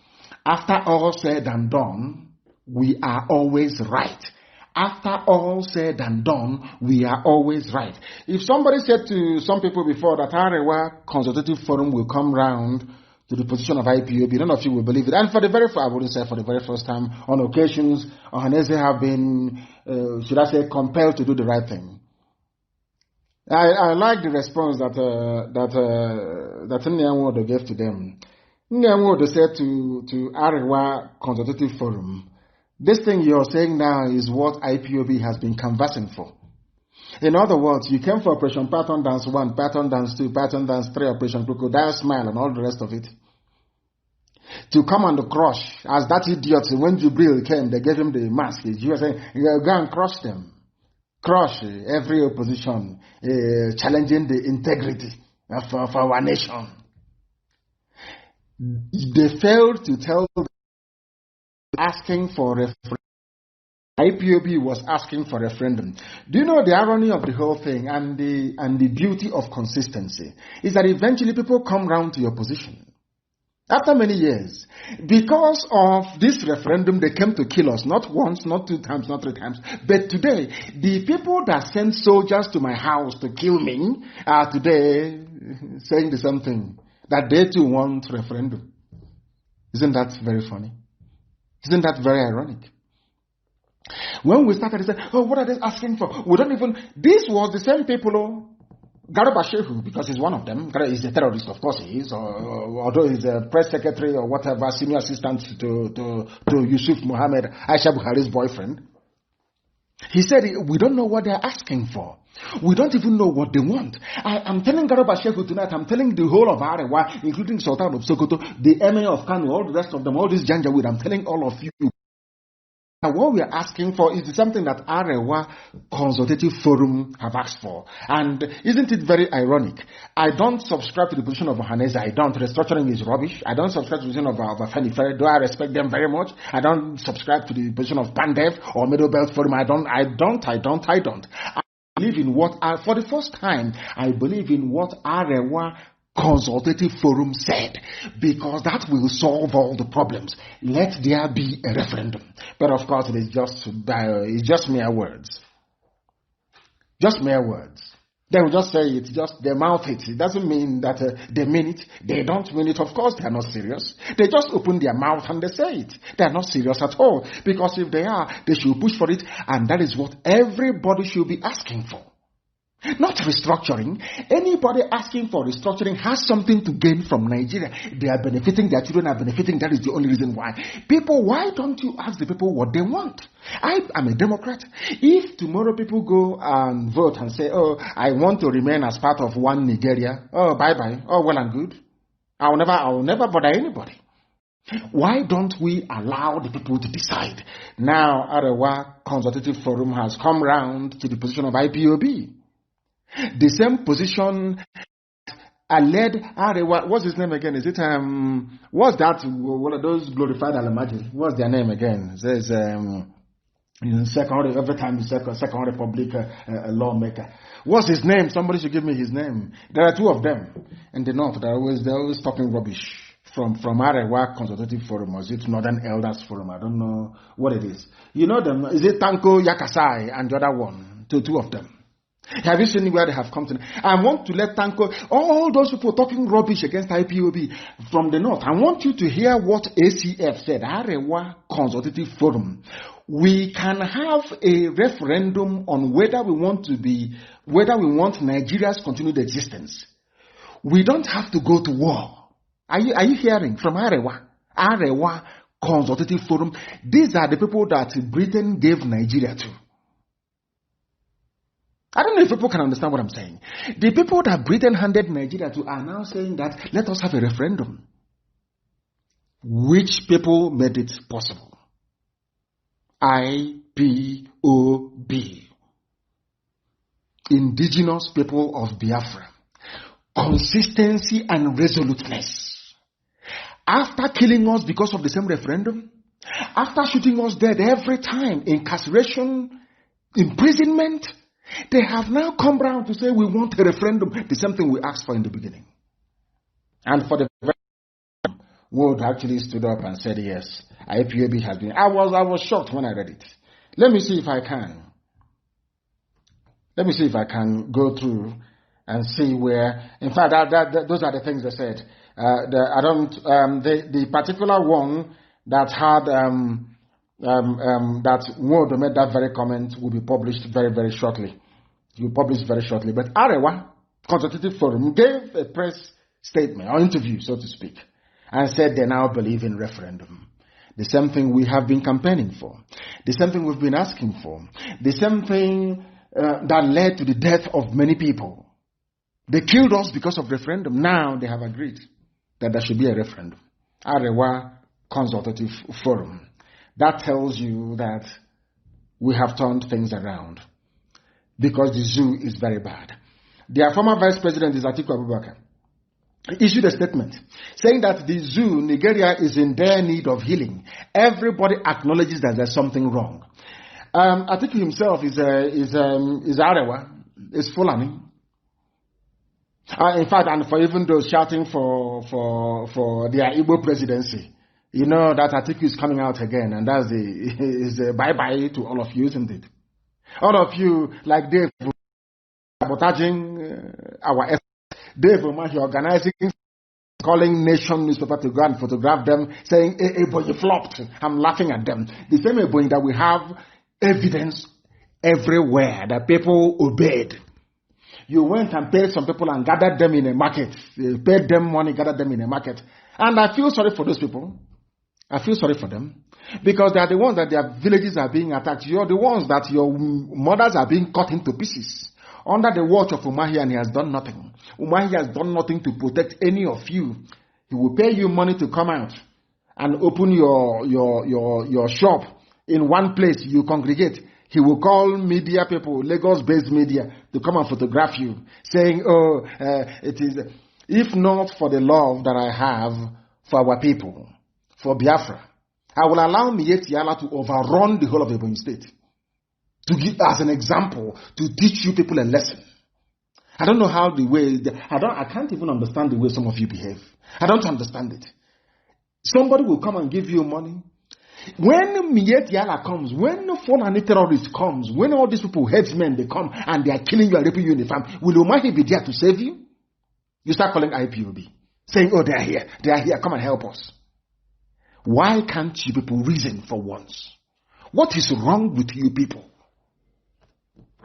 said and done, we are always right. After all said and done, we are always right. If somebody said to some people before that Arewa Consultative Forum will come round to the position of IPOB, none of you will believe it. And for the very first, I wouldn't say for the very first time, on occasions, Ohanese have been, should I say, compelled to do the right thing. I like the response that Nyanwodo gave to them. Nyanwodo said to Arewa Consultative Forum, this thing you're saying now is what IPOB has been canvassing for. In other words, you came for Operation Pattern Dance 1, Pattern Dance 2, Pattern Dance 3, Operation Crocodile Smile, and all the rest of it. To come and crush, as that idiot, when Jubril came, they gave him the mask. You were saying, go and crush them. Crush every opposition, challenging the integrity of our nation. They failed to tell them, asking for referendum. IPOB was asking for referendum. Do you know the irony of the whole thing and the beauty of consistency is that eventually people come round to your position. After many years, because of this referendum, they came to kill us, not once, not 2 times, not 3 times. But today, the people that sent soldiers to my house to kill me are today saying the same thing, that they too want referendum. Isn't that very funny? Isn't that very ironic? When we started, they said, oh, what are they asking for? We don't even... This was the same people, Garba Shehu, because he's one of them. He's a terrorist, of course he is, although he's a press secretary or whatever, senior assistant to Yusuf Mohammed, Aisha Buhari's boyfriend. He said, we don't know what they're asking for. We don't even know what they want. I'm telling Garba Shehu tonight, I'm telling the whole of Arewa, including Sultan of Sokoto, the Emir of Kanu, all the rest of them, all this Janjaweed, I'm telling all of you. Now, what we are asking for is something that Arewa Consultative Forum have asked for. And isn't it very ironic? I don't subscribe to the position of Ohanese. I don't. Restructuring is rubbish. I don't subscribe to the position of Afenifere, though I respect them very much. I don't subscribe to the position of Pandev or Middle Belt Forum. I don't. I believe in what, for the first time, I believe in what Arewa Consultative Forum said, because that will solve all the problems. Let there be a referendum. But of course, it's just mere words. Just mere words. They will just say it, they mouth it. It doesn't mean that they mean it. They don't mean it. Of course, they are not serious. They just open their mouth and they say it. They are not serious at all. Because if they are, they should push for it. And that is what everybody should be asking for. Not restructuring. Anybody asking for restructuring has something to gain from Nigeria. They are benefiting, their children are benefiting. That is the only reason why. People, why don't you ask the people what they want? I am a Democrat. If tomorrow people go and vote and say, oh, I want to remain as part of one Nigeria, oh, bye-bye, oh, well and good. I will never bother anybody. Why don't we allow the people to decide? Now, Arewa Consultative Forum has come round to the position of IPOB. The same position led Arewa. What's his name again? Is it what's that? One of those glorified Alamaji. What's their name again? It says every time Second Republic lawmaker. What's his name? Somebody should give me his name. There are 2 of them in the north. They're always talking rubbish. from Arewa Consultative Forum, or is it Northern Elders Forum? I don't know what it is. You know them? Is it Tanko Yakasai and the other one? Two of them. Have you seen where they have come to? I want to let Tanko, all those people talking rubbish against IPOB from the north, I want you to hear what ACF said, Arewa Consultative Forum. We can have a referendum on whether we want Nigeria's continued existence. We don't have to go to war. Are you hearing from Arewa Consultative Forum? These are the people that Britain gave Nigeria to. I don't know if people can understand what I'm saying. The people that Britain handed Nigeria to are now saying that let us have a referendum. Which people made it possible? IPOB. Indigenous people of Biafra. Consistency and resoluteness. After killing us because of the same referendum, after shooting us dead every time, incarceration, imprisonment, they have now come round to say we want a referendum, the same thing we asked for in the beginning. And for the Wood actually stood up and said yes, IPOB has been. I was shocked when I read it. Let me see if I can go through and see where. In fact, those are the things they said. The particular one that had that Wood made that very comment will be published very, very shortly. It will be published very shortly. But Arewa Consultative Forum gave a press statement or interview, so to speak, and said they now believe in referendum. The same thing we have been campaigning for. The same thing we've been asking for. The same thing that led to the death of many people. They killed us because of referendum. Now they have agreed that there should be a referendum. Arewa Consultative Forum. That tells you that we have turned things around because the zoo is very bad. Their former vice president is Atiku Abubakar. He issued a statement saying that the zoo, Nigeria, is in dire need of healing. Everybody acknowledges that there's something wrong. Atiku himself is Arewa, is Fulani. In fact, and for even those shouting for their Igbo presidency, you know that Atiku is coming out again, and that's the bye-bye to all of you, isn't it? All of you, like Dave, sabotaging our efforts. Dave Umahi organizing, calling Nation newspaper to go and photograph them, saying, hey, boy, you flopped. I'm laughing at them. The same boy that we have evidence everywhere that people obeyed. You went and paid some people and gathered them in a market. You paid them money, gathered them in a market. And I feel sorry for those people. I feel sorry for them. Because they are the ones that their villages are being attacked. You're the ones that your mothers are being cut into pieces. Under the watch of Umahi, and he has done nothing. Umahi has done nothing to protect any of you. He will pay you money to come out and open your shop in one place. You congregate. He will call media people, Lagos-based media, to come and photograph you, saying, it is, if not for the love that I have for our people, for Biafra, I will allow Miyetti Allah to overrun the whole of Ebonyi State. To give as an example, to teach you people a lesson. I don't know how I can't even understand the way some of you behave. I don't understand it. Somebody will come and give you money. When Miyetti Allah comes, when Fulani terrorists comes, when all these people, headsmen, they come and they are killing you and raping you in the farm, will Umahi be there to save you? You start calling IPOB, saying, oh, they are here, come and help us. Why can't you people reason for once? What is wrong with you people?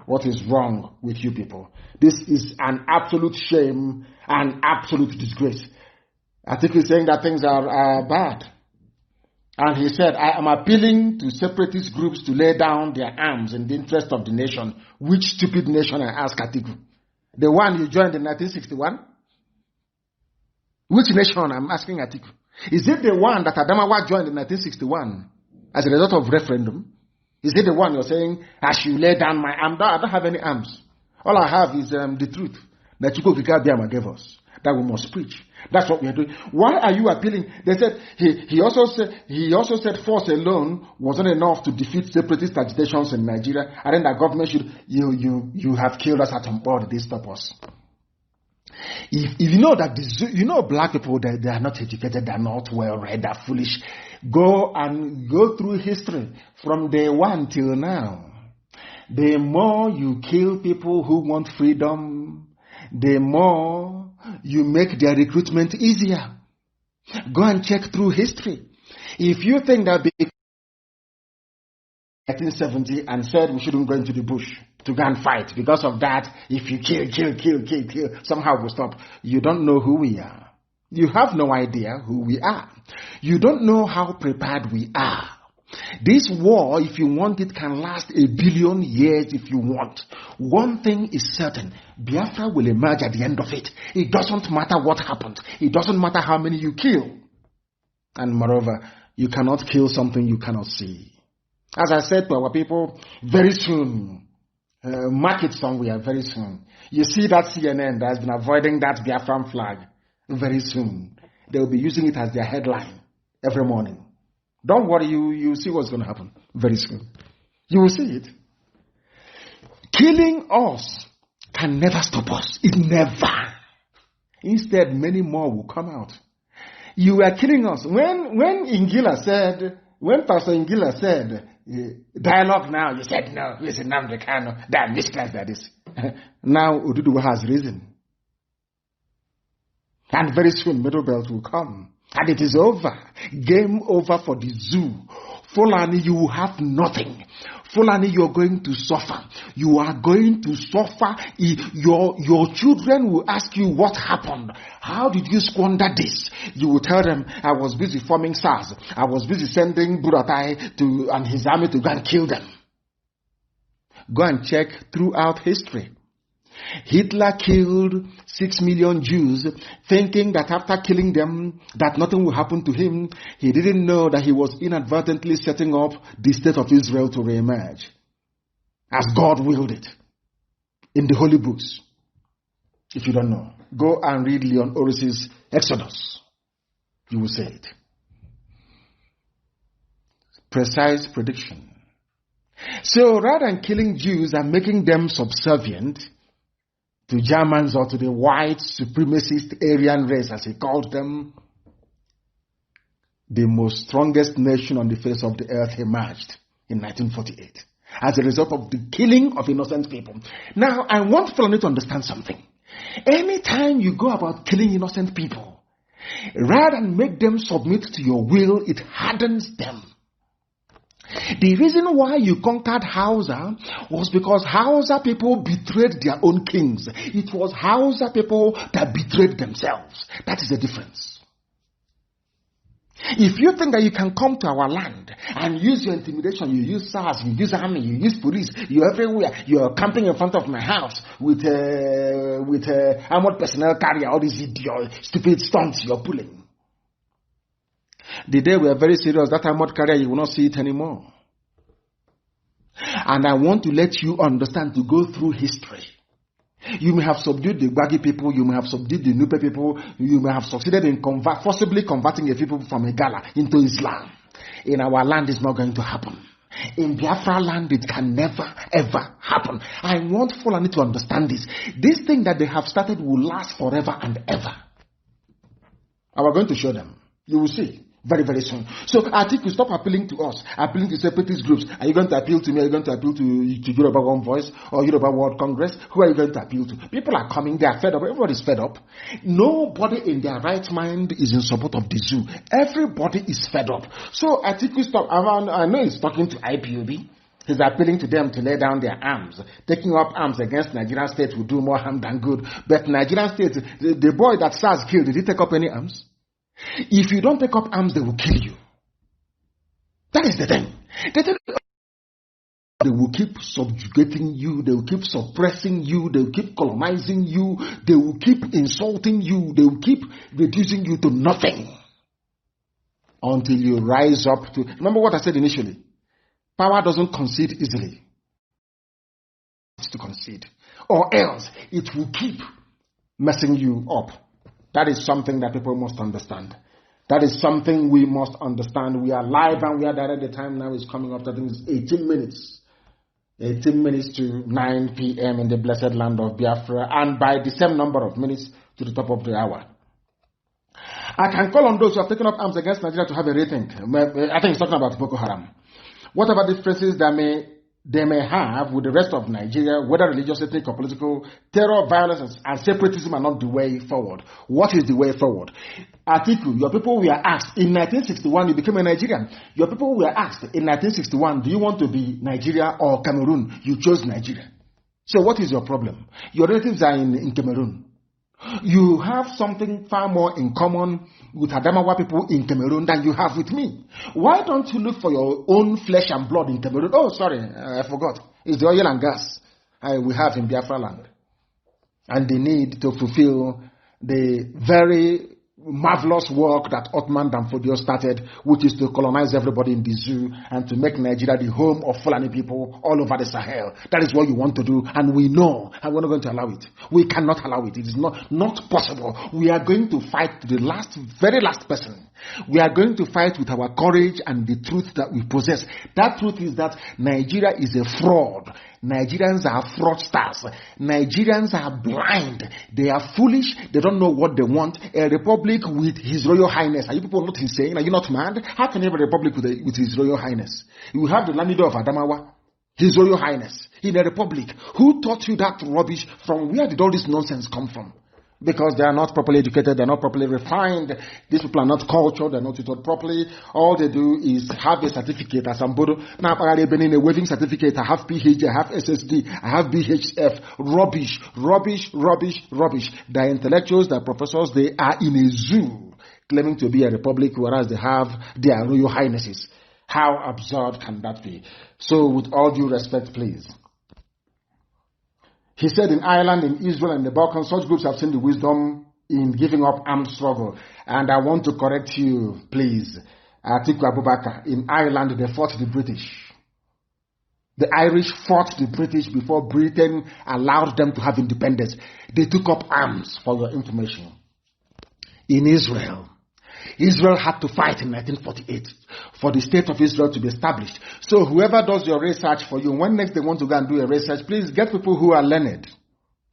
What is wrong with you people? This is an absolute shame, an absolute disgrace. I think he's saying that things are bad. And he said, I am appealing to separatist groups to lay down their arms in the interest of the nation. Which stupid nation, I ask Atiku? The one you joined in 1961? Which nation, I'm asking Atiku? Is it the one that Adamawa joined in 1961 as a result of referendum? Is it the one you're saying, I should lay down my arms? I don't have any arms. All I have is the truth that Chukwuka Biama gave us, that we must preach. That's what we are doing. Why are you appealing? They said he also said force alone wasn't enough to defeat separatist agitations in Nigeria, and then the government should you have killed us at on board. They stop us. If you know that black people, they are not educated, they are not well read, they are foolish. Go through history from day one till now. The more you kill people who want freedom, the more you make their recruitment easier. Go and check through history. If you think that 1970 and said we shouldn't go into the bush to go and fight, because of that, if you kill, somehow we'll stop. You don't know who we are. You have no idea who we are. You don't know how prepared we are. This war, if you want it, can last 1 billion years if you want. One thing is certain. Biafra will emerge at the end of it. It doesn't matter what happened. It doesn't matter how many you kill. And moreover, you cannot kill something you cannot see. As I said to our people, very soon, mark it somewhere, very soon. You see that CNN that has been avoiding that Biafran flag, very soon. They will be using it as their headline every morning. Don't worry, you see what's going to happen very soon. You will see it. Killing us can never stop us. It never. Instead, many more will come out. You were killing us. When Pastor Ngila said, dialogue now, you said no, Mazi Nnamdi Kanu, that misclass that is. Now Oduduwa has risen. And very soon Middle Belt will come. And it is over. Game over for the zoo. Fulani, you will have nothing. Fulani, you're going to suffer. You are going to suffer. Your children will ask you what happened. How did you squander this? You will tell them, I was busy forming SARS. I was busy sending Buratai and his army to go and kill them. Go and check throughout history. Hitler killed 6 million Jews, thinking that after killing them, that nothing will happen to him. He didn't know that he was inadvertently setting up the state of Israel to reemerge, as God willed it, in the holy books. If you don't know, go and read Leon Oris's Exodus. You will say it. Precise prediction. So rather than killing Jews and making them subservient to Germans or to the white supremacist Aryan race, as he called them, the most strongest nation on the face of the earth emerged in 1948 as a result of the killing of innocent people. Now, I want Fulani to understand something. Anytime you go about killing innocent people, rather than make them submit to your will, it hardens them. The reason why you conquered Hausa was because Hausa people betrayed their own kings. It was Hausa people that betrayed themselves. That is the difference. If you think that you can come to our land and use your intimidation, you use SARS, you use army, you use police, you're everywhere, you're camping in front of my house with armored personnel carrier, all these stupid stunts you're pulling. The day we are very serious, that armored carrier, you will not see it anymore. And I want to let you understand, to go through history. You may have subdued the Gbagi people, you may have subdued the Nupe people, you may have succeeded in forcibly converting a people from Igala into Islam. In our land, it's not going to happen. In Biafra land, it can never, ever happen. I want Fulani to understand this. This thing that they have started will last forever and ever. And we're going to show them. You will see. Very, very soon. So I think you stop appealing to us, appealing to separatist groups. Are you going to appeal to me? Are you going to appeal to Yoruba One Voice or Yoruba World Congress? Who are you going to appeal to? People are coming, they are fed up. Everybody is fed up. Nobody in their right mind is in support of the zoo. Everybody is fed up. So I think we stop. I know he's talking to IPOB. He's appealing to them to lay down their arms. Taking up arms against Nigerian state will do more harm than good. But Nigerian state, the boy that SARS killed, did he take up any arms? If you don't take up arms, they will kill you. That is the thing. They will keep subjugating you. They will keep suppressing you. They will keep colonizing you. They will keep insulting you. They will keep reducing you to nothing until you rise up to... Remember what I said initially. Power doesn't concede easily. It's to concede. Or else it will keep messing you up. That is something that people must understand. That is something we must understand. We are live and we are direct. The time now is coming up. I think it's 18 minutes. 18 minutes to 9 p.m. in the blessed land of Biafra, and by the same number of minutes to the top of the hour. I can call on those who have taken up arms against Nigeria to have a rethink. I think he's talking about Boko Haram. Whatever differences they may have with the rest of Nigeria, whether religious, ethnic, or political, terror, violence, and separatism are not the way forward. What is the way forward? Atiku, your people were asked, in 1961 you became a Nigerian. Your people were asked in 1961, do you want to be Nigeria or Cameroon? You chose Nigeria. So what is your problem? Your relatives are in Cameroon. You have something far more in common with Adamawa people in Cameroon than you have with me. Why don't you look for your own flesh and blood in Cameroon? Oh, sorry, I forgot. It's the oil and gas we have in Biafra land. And the need to fulfill the very marvelous work that Ottoman Danfodio started, which is to colonize everybody in the zoo and to make Nigeria the home of Fulani people all over the Sahel. That is what you want to do, and we know, and we're not going to allow it. We cannot allow it. It is not possible. We are going to fight to the very last person. We are going to fight with our courage and the truth that we possess. That truth is that Nigeria is a fraud. Nigerians are fraudsters. Nigerians are blind. They are foolish. They don't know what they want. A republic with His Royal Highness. Are you people not insane? Are you not mad? How can you have a republic with His Royal Highness? You have the landlord of Adamawa, His Royal Highness, in a republic. Who taught you that rubbish? From where did all this nonsense come from? Because they are not properly educated, they are not properly refined. These people are not cultured, they are not taught properly. All they do is have a certificate as Ambodo. Now, I've been in a waving certificate. I have PhD, I have SSD, I have BHF. Rubbish, rubbish, rubbish, rubbish. They're intellectuals, they're professors, they are in a zoo claiming to be a republic, whereas they have their royal highnesses. How absurd can that be? So, with all due respect, please. He said in Ireland, in Israel, and the Balkans, such groups have seen the wisdom in giving up armed struggle. And I want to correct you, please. Atiku Abubakar, in Ireland, they fought the British. The Irish fought the British before Britain allowed them to have independence. They took up arms, for your information. In Israel had to fight in 1948 for the state of Israel to be established. So whoever does your research for you, when next they want to go and do a research, please get people who are learned.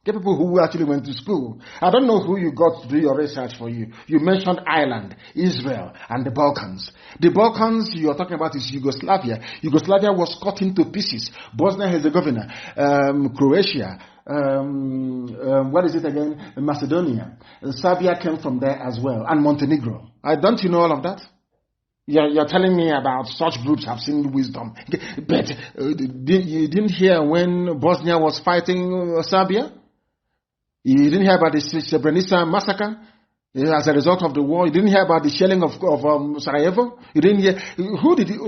Get people who actually went to school. I don't know who you got to do your research for you. You mentioned Ireland, Israel, and the Balkans. The Balkans you're talking about is Yugoslavia. Yugoslavia was cut into pieces. Bosnia-Herzegovina, Croatia, what is it again? Macedonia. Serbia came from there as well, and Montenegro. Don't you know all of that? You're telling me about such groups have seen wisdom. But you didn't hear when Bosnia was fighting Serbia? You didn't hear about the Srebrenica massacre as a result of the war? You didn't hear about the shelling of Sarajevo? You didn't hear? Who did these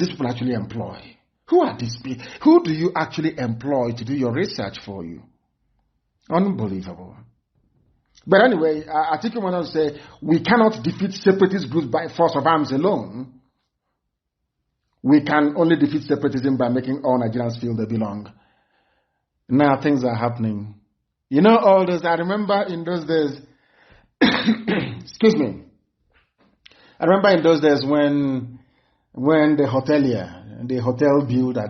people actually employ? Who are these people? Who do you actually employ to do your research for you? Unbelievable. But anyway, I think I want to say we cannot defeat separatist groups by force of arms alone. We can only defeat separatism by making all Nigerians feel they belong. Now things are happening. You know all this. I remember in those days, excuse me. I remember in those days when the hotelier, the hotel builder,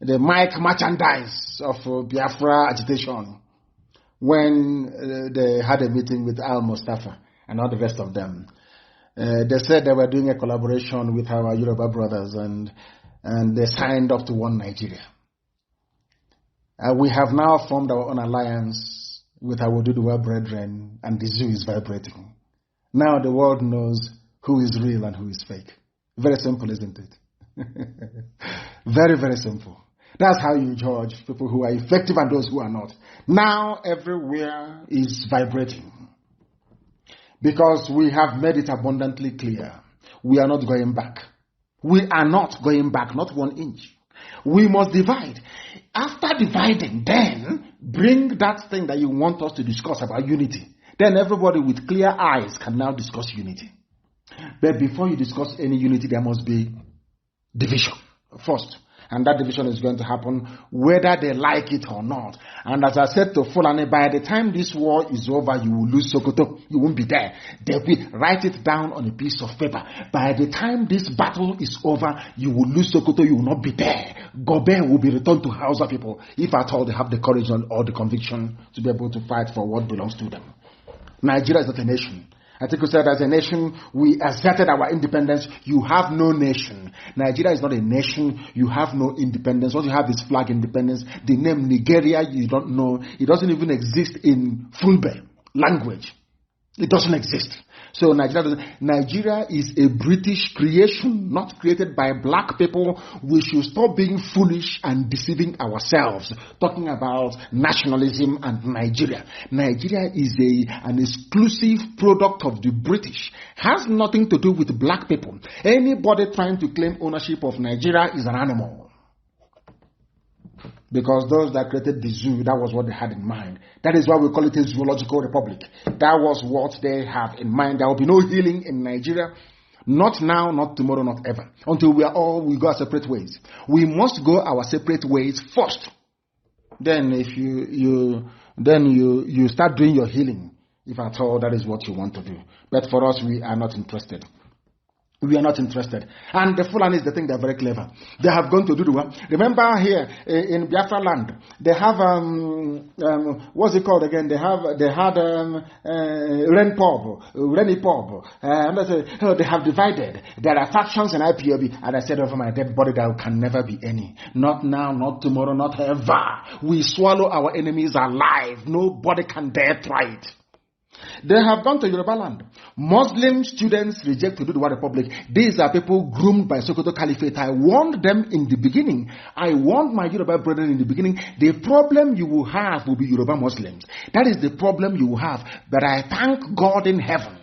the mic merchandise of Biafra agitation, when they had a meeting with Al Mustafa and all the rest of them, they said they were doing a collaboration with our Yoruba brothers, and they signed up to One Nigeria. We have now formed our own alliance with our Oduduwa brethren, and the zoo is vibrating. Now the world knows who is real and who is fake. Very simple, isn't it? Very, very simple. That's how you judge people who are effective and those who are not. Now everywhere is vibrating. Because we have made it abundantly clear. We are not going back. We are not going back, not 1 inch. We must divide. After dividing, then bring that thing that you want us to discuss about unity. Then everybody with clear eyes can now discuss unity. But before you discuss any unity, there must be division first. And that division is going to happen whether they like it or not. And as I said to Fulani, by the time this war is over, you will lose Sokoto. You won't be there. They will write it down on a piece of paper. By the time this battle is over, you will lose Sokoto. You will not be there. Gobe will be returned to Hausa people, if at all they have the courage or the conviction to be able to fight for what belongs to them. Nigeria is not a nation. I think we said as a nation, we asserted our independence. You have no nation. Nigeria is not a nation. You have no independence. What you have is flag independence. The name Nigeria, you don't know. It doesn't even exist in Fulbe language. It doesn't exist. So Nigeria is a British creation, not created by black people. We should stop being foolish and deceiving ourselves, talking about nationalism and Nigeria. Nigeria is an exclusive product of the British. Has nothing to do with black people. Anybody trying to claim ownership of Nigeria is an animal. Because those that created the zoo, that was what they had in mind. That is why we call it a zoological republic. That was what they have in mind. There will be no healing in Nigeria. Not now, not tomorrow, not ever. Until we go our separate ways. We must go our separate ways first. Then if you start doing your healing, if at all that is what you want to do. But for us, we are not interested. We are not interested. And the Fulanis, they think they're very clever. They have gone to do the work. Remember here in Biafra land, they have what's it called again? They had IPOB. They have divided. There are factions in IPOB, and I said over my dead body there can never be any. Not now, not tomorrow, not ever. We swallow our enemies alive. Nobody can dare try it. They have gone to Yoruba land. Muslim students reject the Oduduwa Republic. These are people groomed by Sokoto Caliphate. I warned them in the beginning. I warned my Yoruba brethren in the beginning. The problem you will have will be Yoruba Muslims. That is the problem you will have. But I thank God in heaven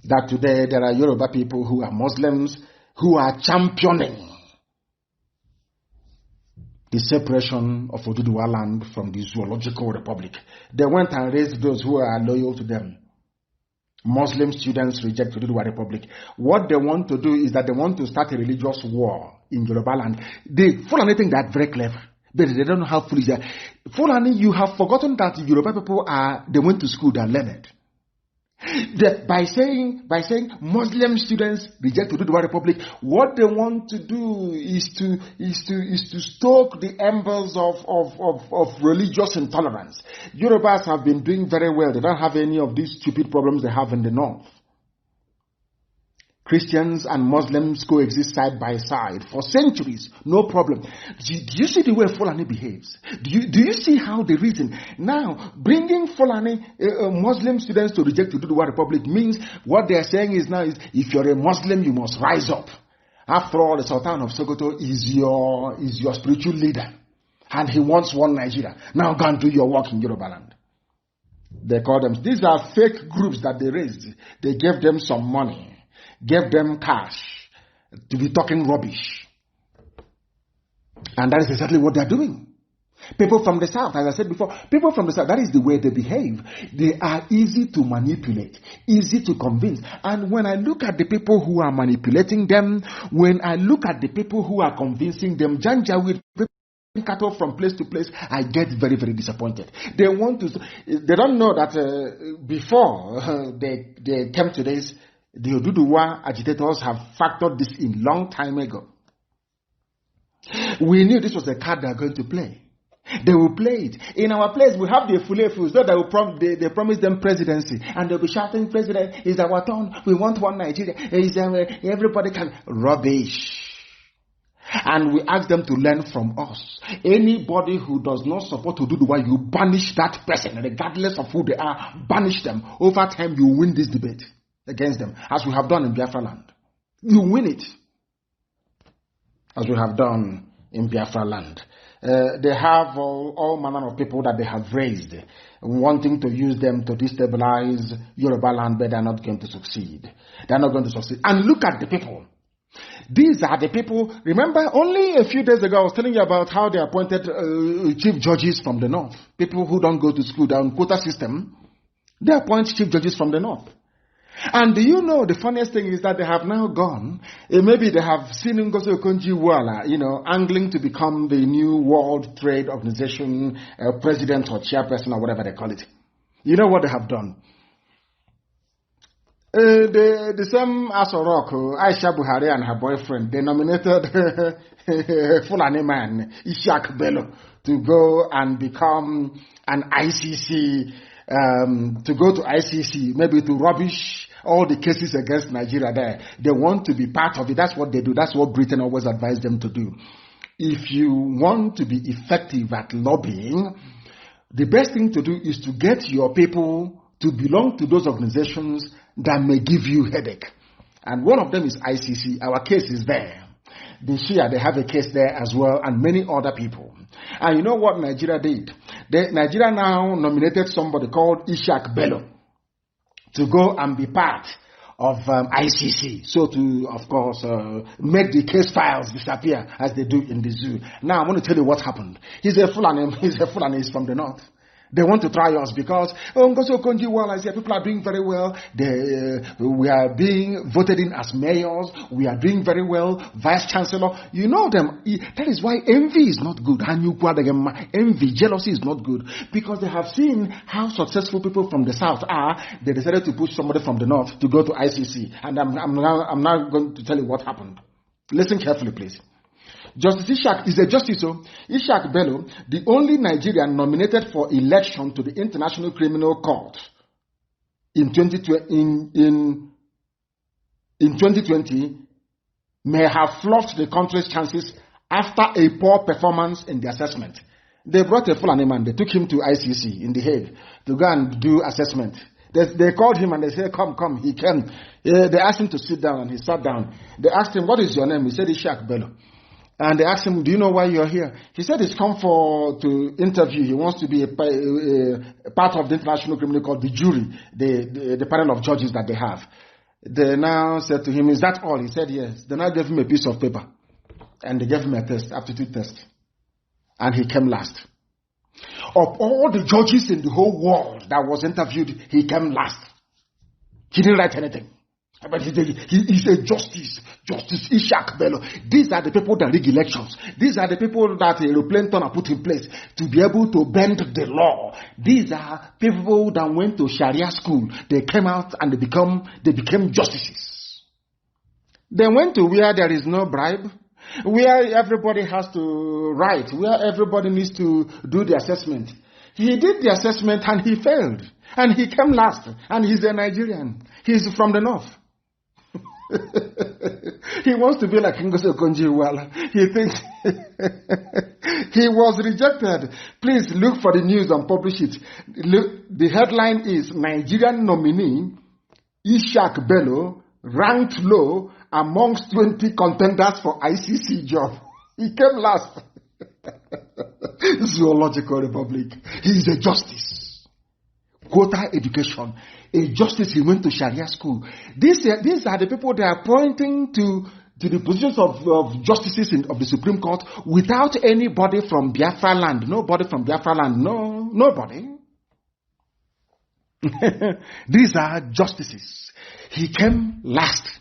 that today there are Yoruba people who are Muslims who are championing the separation of Oduduwa land from the Zoological Republic. They went and raised those who are loyal to them. Muslim students reject Oduduwa Republic. What they want to do is that they want to start a religious war in Yoruba land. The Fulani think that very clever, but they don't know how foolish they are. Fulani, you have forgotten that Yoruba people they went to school, they are learned. By saying Muslim students reject Oduduwa Republic, what they want to do is to stoke the embers of religious intolerance. Yorubas have been doing very well. They don't have any of these stupid problems they have in the north. Christians and Muslims coexist side by side for centuries, no problem. Do you see the way Fulani behaves? Do you see how they reason? Now, bringing Fulani Muslim students to reject the Oduduwa Republic means what they are saying is if you're a Muslim, you must rise up. After all, the Sultan of Sokoto is your spiritual leader, and he wants one Nigeria. Now go and do your work in Yoruba land. They call them. These are fake groups that they raised. They gave them some money. Gave them cash to be talking rubbish. And that is exactly what they are doing. People from the south, as I said before, people from the south, that is the way they behave. They are easy to manipulate, easy to convince. And when I look at the people who are manipulating them, when I look at the people who are convincing them, Janjaweed, cattle from place to place, I get very, very disappointed. They don't know that before they came to this, the Oduduwa agitators have factored this in long time ago. We knew this was the card they are going to play. They will play it. In our place, we have the Fulefus, so they promise them presidency. And they'll be shouting, President, it's our turn. We want one Nigeria. Everybody can. Rubbish. And we ask them to learn from us. Anybody who does not support Oduduwa, you banish that person, regardless of who they are. Banish them. Over time, you win this debate against them, as we have done in Biafra land. You win it, as we have done in Biafra land. They have all manner of people that they have raised, wanting to use them to destabilize Yoruba land, but they're not going to succeed. They're not going to succeed. And look at the people. These are the people. Remember, only a few days ago, I was telling you about how they appointed chief judges from the north. People who don't go to school, they're on quota system. They appoint chief judges from the north. And do you know the funniest thing is that they have now gone, maybe they have seen Ngozi Okonjo-Iweala, angling to become the new World Trade Organization president or chairperson or whatever they call it. You know what they have done? The same Asorok, Aisha Buhari and her boyfriend, they nominated Fulani man, Ishak Bello, to go and become an ICC, to go to ICC, maybe to rubbish all the cases against Nigeria there. They want to be part of it. That's what they do. That's what Britain always advised them to do. If you want to be effective at lobbying, the best thing to do is to get your people to belong to those organizations that may give you headache. And one of them is ICC. Our case is there. The Shia, they have a case there as well, and many other people. And you know what Nigeria did? Nigeria now nominated somebody called Ishak Bello to go and be part of ICC. So to, of course, make the case files disappear as they do in the zoo. Now I want to tell you what happened. He's a Fulani, he's from the north. They want to try us because Ngozi Okonjo-Iweala is here. People are doing very well. We are being voted in as mayors. We are doing very well. Vice Chancellor. You know them. That is why envy is not good. Envy, jealousy is not good. Because they have seen how successful people from the south are. They decided to push somebody from the north to go to ICC. And I'm now going to tell you what happened. Listen carefully, please. Justice Ishak is a justice. Ishak Bello, the only Nigerian nominated for election to the International Criminal Court in 2020, may have fluffed the country's chances after a poor performance in the assessment. They brought a Fulani man. They took him to ICC in The Hague to go and do assessment. They called him and they said, come. He came. They asked him to sit down and he sat down. They asked him, what is your name? He said, Ishak Bello. And they asked him, do you know why you're here? He said he's come to interview. He wants to be a part of the International Criminal Court, the jury, the panel of judges that they have. They now said to him, is that all? He said yes. They now gave him a piece of paper. And they gave him a test, aptitude test. And he came last. Of all the judges in the whole world that was interviewed, he came last. He didn't write anything. But he is a Justice Ishak Bello. These are the people that rig elections. These are the people that aeroplane turner put in place to be able to bend the law. These are people that went to Sharia school. They came out and they became justices. They went to where there is no bribe, where everybody has to write, where everybody needs to do the assessment. He did the assessment and he failed. And he came last. And he's a Nigerian. He's from the north. He wants to be like Ngozi Okonjo-Iweala. He thinks he was rejected. Please look for the news and publish it. Look, the headline is Nigerian nominee Ishak Bello ranked low amongst 20 contenders for ICC job. He came last. Zoological Republic. He is a justice. Quota education. A justice, he went to Sharia school. These are the people that are pointing to the positions of justices of the Supreme Court without anybody from Biafra land. Nobody from Biafra land. No, nobody. These are justices. He came last.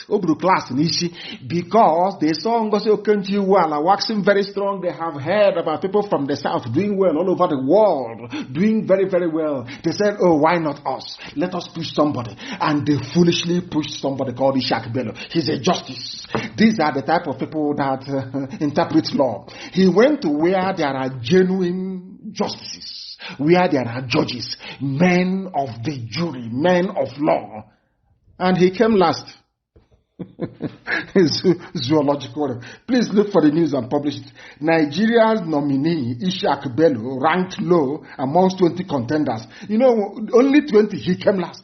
Obru class in Ishi, because they saw Ngozi Okonjo-Iweala waxing very strong. They have heard about people from the south doing well all over the world, doing very, very well. They said, oh, why not us? Let us push somebody. And they foolishly pushed somebody called Ishak Bello. He's a justice. These are the type of people that interpret law. He went to where there are genuine justices, where there are judges, men of the jury, men of law. And he came last. Zoological. Please look for the news and publish it. Nigeria's nominee, Ishak Bello, ranked low amongst 20 contenders. You know, only 20, he came last.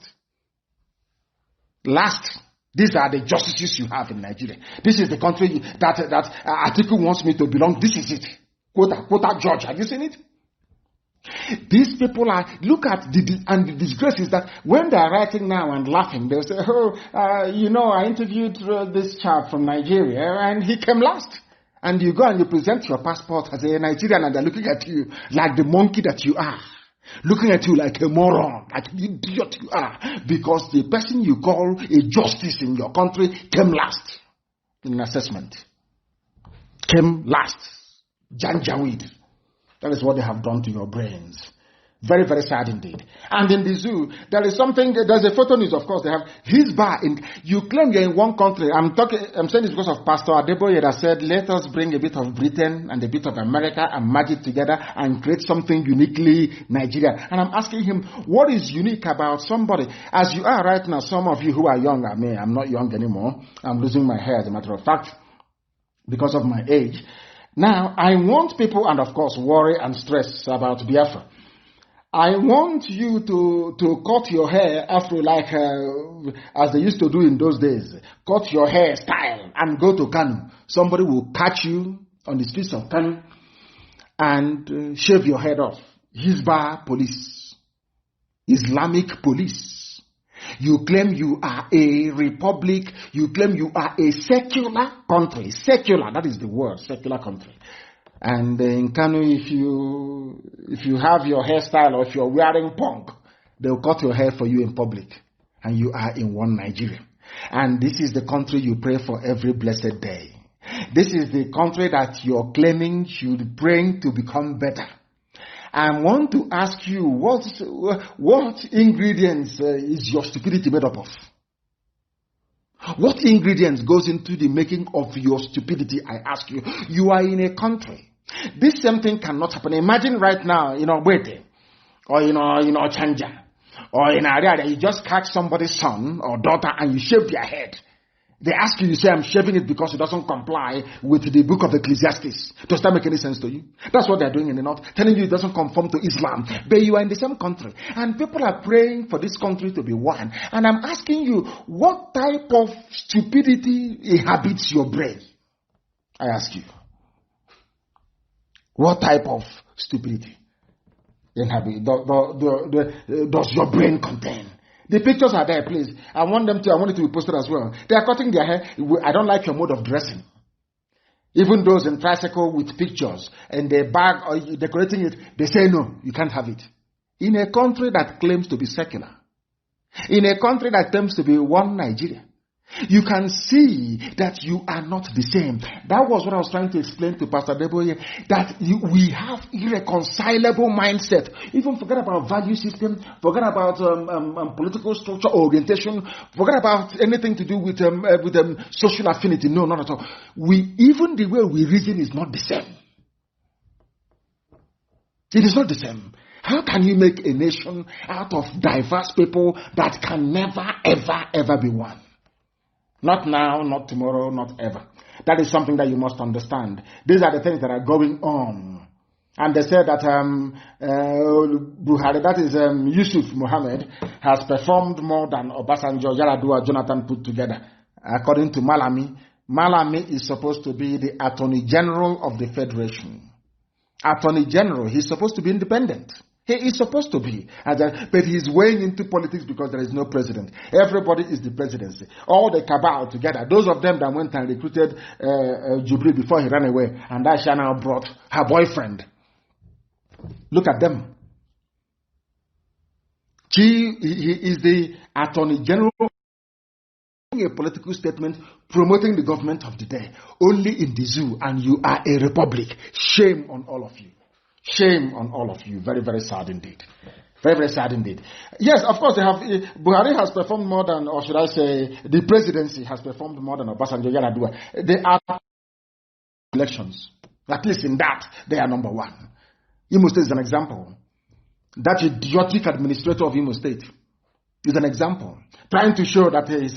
Last. These are the justices you have in Nigeria. This is the country that Atiku wants me to belong. This is it. Quota judge. Have you seen it? These people are, look at the disgrace is that when they are writing now and laughing, they'll say, I interviewed this chap from Nigeria and he came last. And you go and you present your passport as a Nigerian and they're looking at you like the monkey that you are. looking at you like a moron, like an idiot you are, because the person you call a justice in your country came last in an assessment. Came last. Janjaweed. That is what they have done to your brains. Very, very sad indeed. And in the zoo, there is something, there's a photo news, of course, they have his bar in, you claim you're in one country. I'm saying this because of Pastor Adeboye that said, let us bring a bit of Britain and a bit of America and merge it together and create something uniquely Nigerian. And I'm asking him, what is unique about somebody? As you are right now, some of you who are young, I'm not young anymore. I'm losing my hair, as a matter of fact, because of my age. Now, I want people, and of course, worry and stress about Biafra. I want you to cut your hair after, like as they used to do in those days. Cut your hair style and go to Kanu. Somebody will catch you on the streets of Kanu and shave your head off. Hizbah police, Islamic police. You claim you are a republic. You claim you are a secular country. Secular, that is the word, secular country. And in Kanu, if you have your hairstyle or if you're wearing punk, they'll cut your hair for you in public. And you are in one Nigeria. And this is the country you pray for every blessed day. This is the country that you're claiming should pray to become better. I want to ask you, what ingredients is your stupidity made up of? What ingredients goes into the making of your stupidity, I ask you? You are in a country. This same thing cannot happen. Imagine right now, Wete, or, Chanja, or in Ariada, you just catch somebody's son or daughter and you shave their head. They ask you, you say, I'm shaving it because it doesn't comply with the book of Ecclesiastic. Does that make any sense to you? That's what they're doing in the north, telling you it doesn't conform to Islam. But you are in the same country. And people are praying for this country to be one. And I'm asking you, what type of stupidity inhabits your brain? I ask you. What type of stupidity does your brain contain? The pictures are there, please. I want it to be posted as well. They are cutting their hair. I don't like your mode of dressing. Even those in tricycle with pictures and they bag or decorating it, they say no, you can't have it. In a country that claims to be secular, in a country that claims to be one Nigeria, you can see that you are not the same. That was what I was trying to explain to Pastor Deboye, that we have irreconcilable mindset. Even forget about value system, forget about political structure, orientation, forget about anything to do with social affinity. No, not at all. Even the way we reason is not the same. It is not the same. How can you make a nation out of diverse people that can never, ever, ever be one? Not now, not tomorrow, not ever. That is something that you must understand. These are the things that are going on. And they said that Buhari, that is Yusuf Mohammed, has performed more than Obasanjo, Yaradua, Jonathan put together. According to Malami, Malami is supposed to be the Attorney General of the Federation. Attorney General, he's supposed to be independent. He is supposed to be, but he's weighing into politics because there is no president. Everybody is the presidency. All the cabal together, those of them that went and recruited Jubilee before he ran away, and Aisha now brought her boyfriend. Look at them. He is the Attorney General, a political statement promoting the government of the day, only in the zoo, and you are a republic. Shame on all of you. Shame on all of you. Very, very sad indeed. Very, very sad indeed. Yes, of course, Buhari has performed more than, or should I say, the presidency has performed more than Obasanjo, Yaradua. They are elections. At least in that, they are number one. Imo State is an example. That idiotic administrator of Imo State is an example. Trying to show that he is